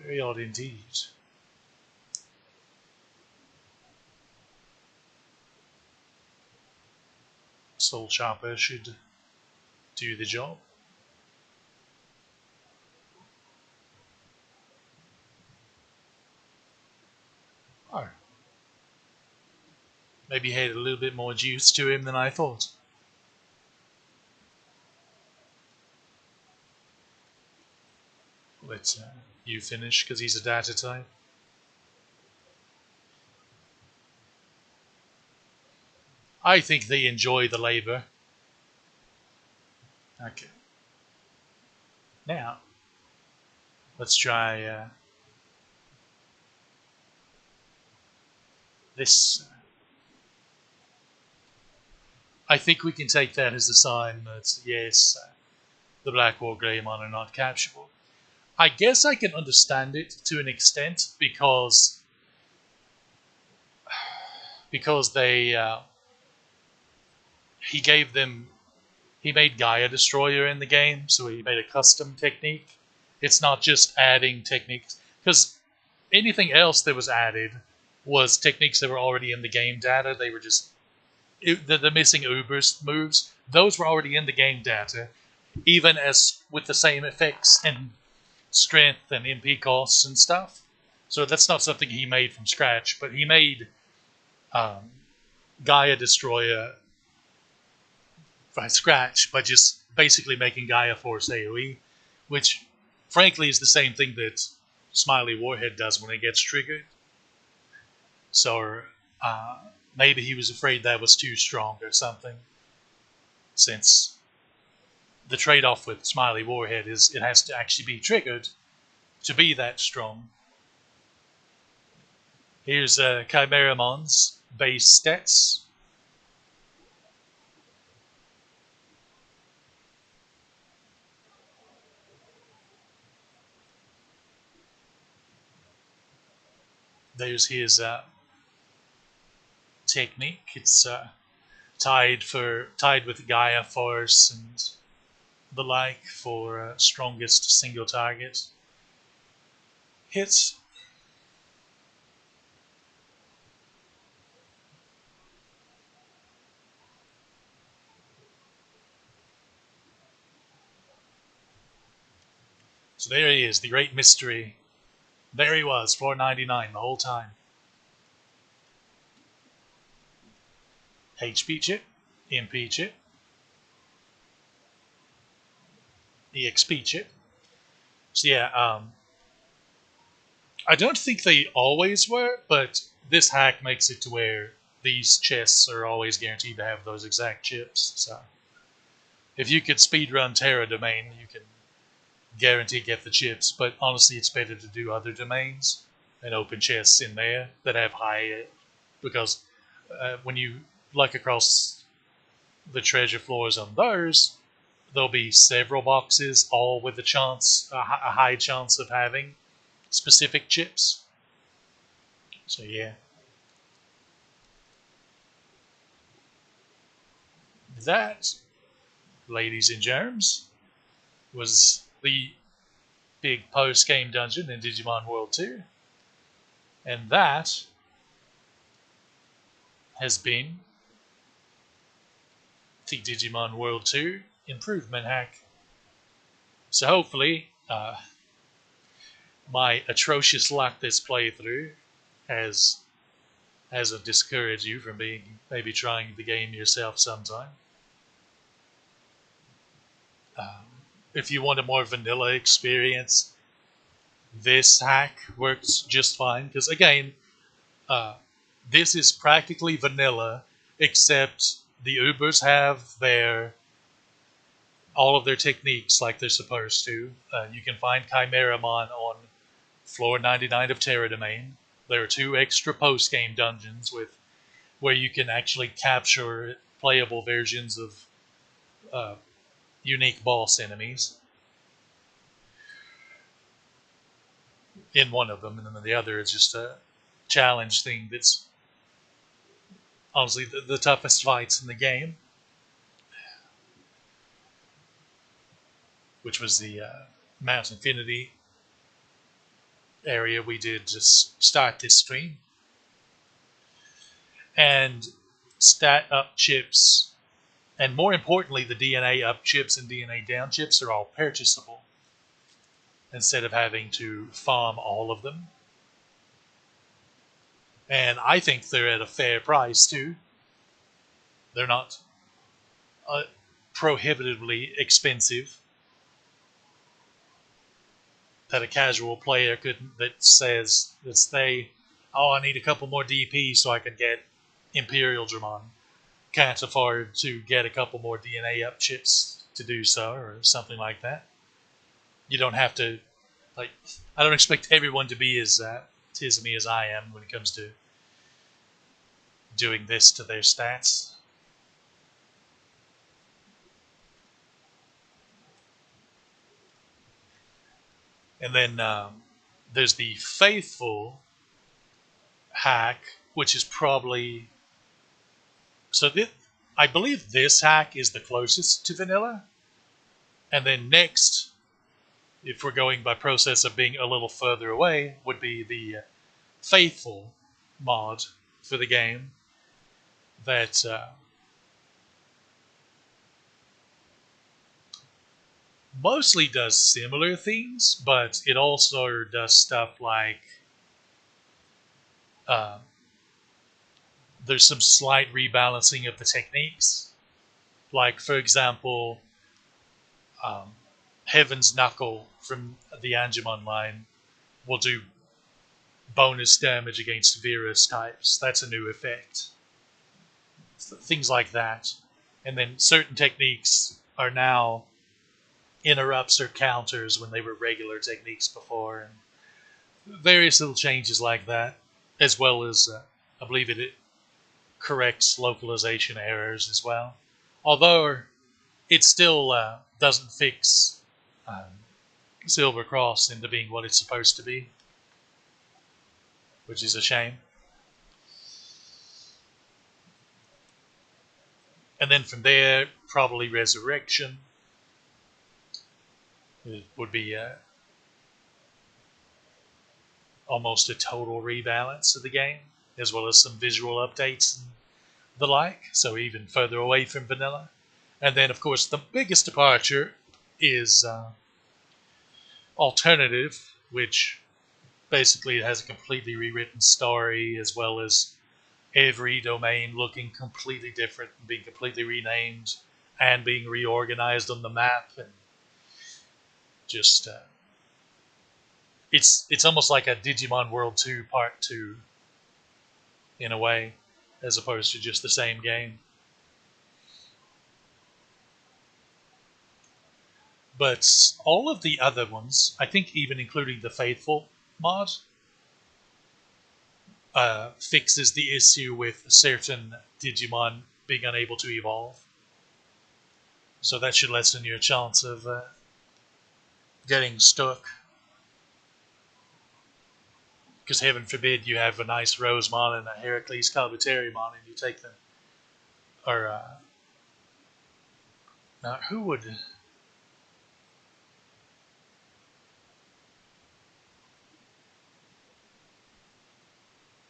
Speaker 1: very odd indeed. Soul Chopper should do the job. Oh, maybe he had a little bit more juice to him than I thought. Let you finish because he's a data type. I think they enjoy the labor. Okay. Now, let's try this. I think we can take that as a sign that, yes, the Black War Greymon are not capturable. I guess I can understand it to an extent because they he gave them he made Gaia Destroyer in the game, so he made a custom technique. It's not just adding techniques because anything else that was added was techniques that were already in the game data. They were just the missing Ubers moves. Those were already in the game data, even as with the same effects and strength and MP costs and stuff. So that's not something he made from scratch, but he made um, Gaia Destroyer from scratch by just basically making Gaia Force AoE, which frankly is the same thing that Smiley Warhead does when it gets triggered. So uh, maybe he was afraid that was too strong or something, since the trade-off with Smiley Warhead is it has to actually be triggered to be that strong. Here's Chimeramon's base stats. There's his technique. It's tied with Gaia Force and the like for strongest single target hits. So there he is, the great mystery. There he was, 499 the whole time. HP chip, MP chip, EXP chip. So yeah, I don't think they always were, but this hack makes it to where these chests are always guaranteed to have those exact chips. So if you could speedrun Terra Domain, you can guarantee get the chips. But honestly, it's better to do other domains and open chests in there that have high, because when you look across the treasure floors on those, there'll be several boxes, all with a high chance of having specific chips. So yeah, that, ladies and germs, was the big post-game dungeon in Digimon World 2. And that has been the Digimon World 2 improvement hack. So hopefully, my atrocious luck this playthrough has hasn't discouraged you from maybe trying the game yourself sometime. Um, if you want a more vanilla experience, this hack works just fine because again, uh, this is practically vanilla, except the Ubers have their all of their techniques like they're supposed to. You can find Chimeramon on floor 99 of Terra Domain. There are 2 extra post-game dungeons with where you can actually capture playable versions of uh, unique boss enemies in one of them, and then the other is just a challenge thing that's honestly the toughest fights in the game, which was the Mount Infinity area we did to start this stream. And stat up chips, and more importantly, the DNA up chips and DNA down chips are all purchasable instead of having to farm all of them. And I think they're at a fair price too. They're not prohibitively expensive that a casual player could that says that they, oh, I need a couple more DP so I can get Imperial Dramon. Can't afford to get a couple more DNA up chips to do so, or something like that. You don't have to, like, I don't expect everyone to be as tismy as I am when it comes to doing this to their stats. And then there's the Faithful hack, which is probably so. I believe this hack is the closest to vanilla. And then next, if we're going by process of being a little further away, would be the Faithful mod for the game that mostly does similar things, but it also does stuff like uh, there's some slight rebalancing of the techniques. Like, for example, um, Heaven's Knuckle from the Angemon line will do bonus damage against virus types. That's a new effect. Things like that. And then certain techniques are now interrupts or counters when they were regular techniques before. And various little changes like that, as well as, I believe it corrects localization errors as well. Although it still doesn't fix Silver Cross into being what it's supposed to be, which is a shame. And then from there, probably Resurrection. It would be almost a total rebalance of the game, as well as some visual updates and the like, so even further away from vanilla. And then, of course, the biggest departure is Alternative, which basically has a completely rewritten story, as well as every domain looking completely different, being completely renamed, and being reorganized on the map, and just it's almost like a Digimon World 2 Part 2 in a way, as opposed to just the same game. But all of the other ones, I think even including the Faithful mod, fixes the issue with certain Digimon being unable to evolve. So that should lessen your chance of getting stuck. Because heaven forbid you have a nice Rosemon and a Heracles Calvateriumon and you take them. Or, now who would...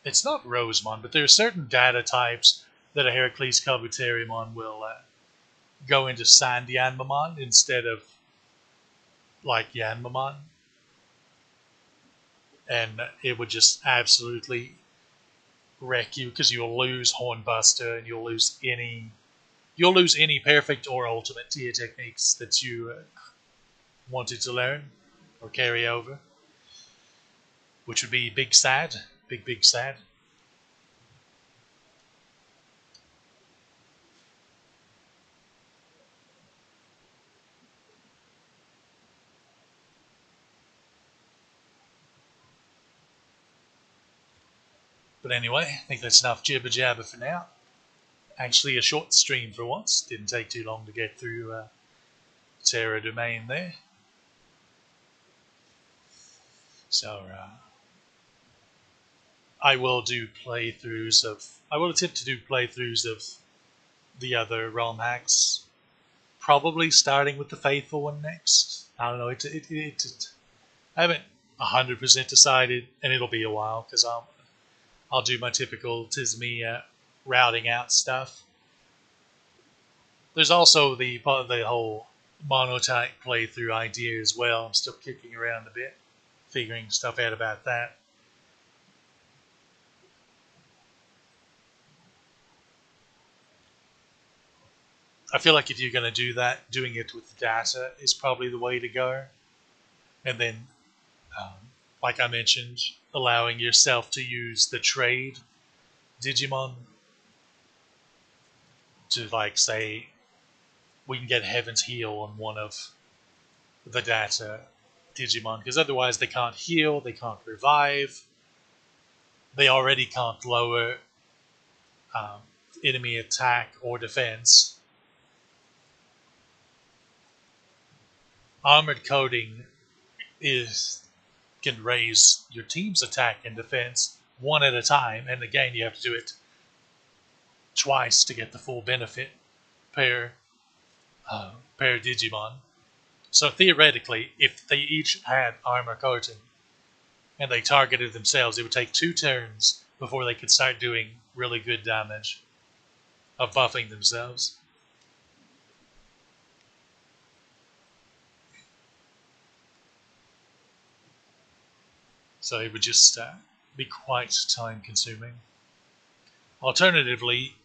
Speaker 1: It's not Rosemon, but there are certain data types that a Heracles Calvateriumon will go into Sand Yanmamon instead of like Yanmamon. And it would just absolutely wreck you because you'll lose Hornbuster and you'll lose any perfect or ultimate tier techniques that you wanted to learn or carry over, which would be big sad, big sad. But anyway, I think that's enough jibber jabber for now. Actually, a short stream for once. Didn't take too long to get through Terra Domain there. So I will do playthroughs of. I will attempt to do playthroughs of the other ROM hacks. Probably starting with the Faithful one next. I don't know. I haven't 100% decided, and it'll be a while because I'll do my typical Tisme routing out stuff. There's also the whole monotype playthrough idea as well. I'm still kicking around a bit, figuring stuff out about that. I feel like if you're going to do that, doing it with data is probably the way to go. And then, like I mentioned, allowing yourself to use the trade Digimon to, like, say, we can get Heaven's Heal on one of the data Digimon, because otherwise they can't heal, they can't revive, they already can't lower enemy attack or defense. Armored coating can raise your team's attack and defense one at a time, and again you have to do it twice to get the full benefit per Digimon. So theoretically, if they each had armor coating and they targeted themselves, it would take 2 turns before they could start doing really good damage of buffing themselves. So it would just be quite time consuming. Alternatively,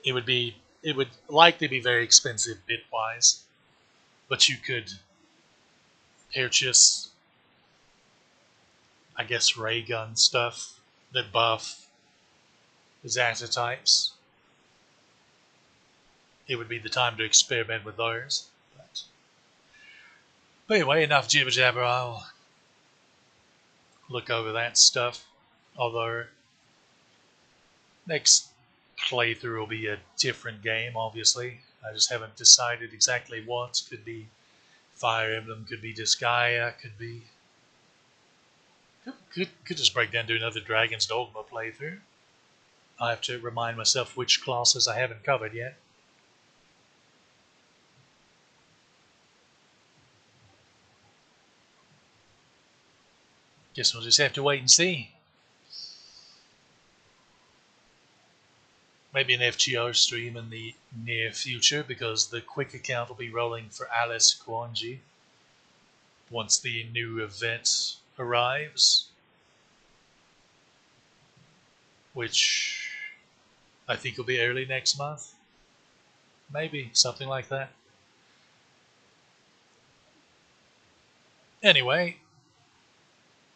Speaker 1: it would likely be very expensive bitwise, but you could purchase, I guess, ray gun stuff that buff Zata types. It would be the time to experiment with those. But anyway, enough jibber jabber. I'll look over that stuff. Although next playthrough will be a different game, obviously. I just haven't decided exactly what. Could be Fire Emblem, could be Disgaea, could be... Could just break down to another Dragon's Dogma playthrough. I have to remind myself which classes I haven't covered yet. Guess we'll just have to wait and see. Maybe an FGO stream in the near future, because the quick account will be rolling for Alice Kwanji once the new event arrives, which I think will be early next month. Maybe, something like that. Anyway,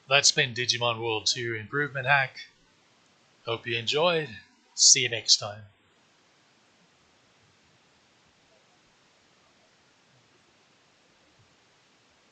Speaker 1: that's been Digimon World 2 Improvement Hack. Hope you enjoyed. See you next time.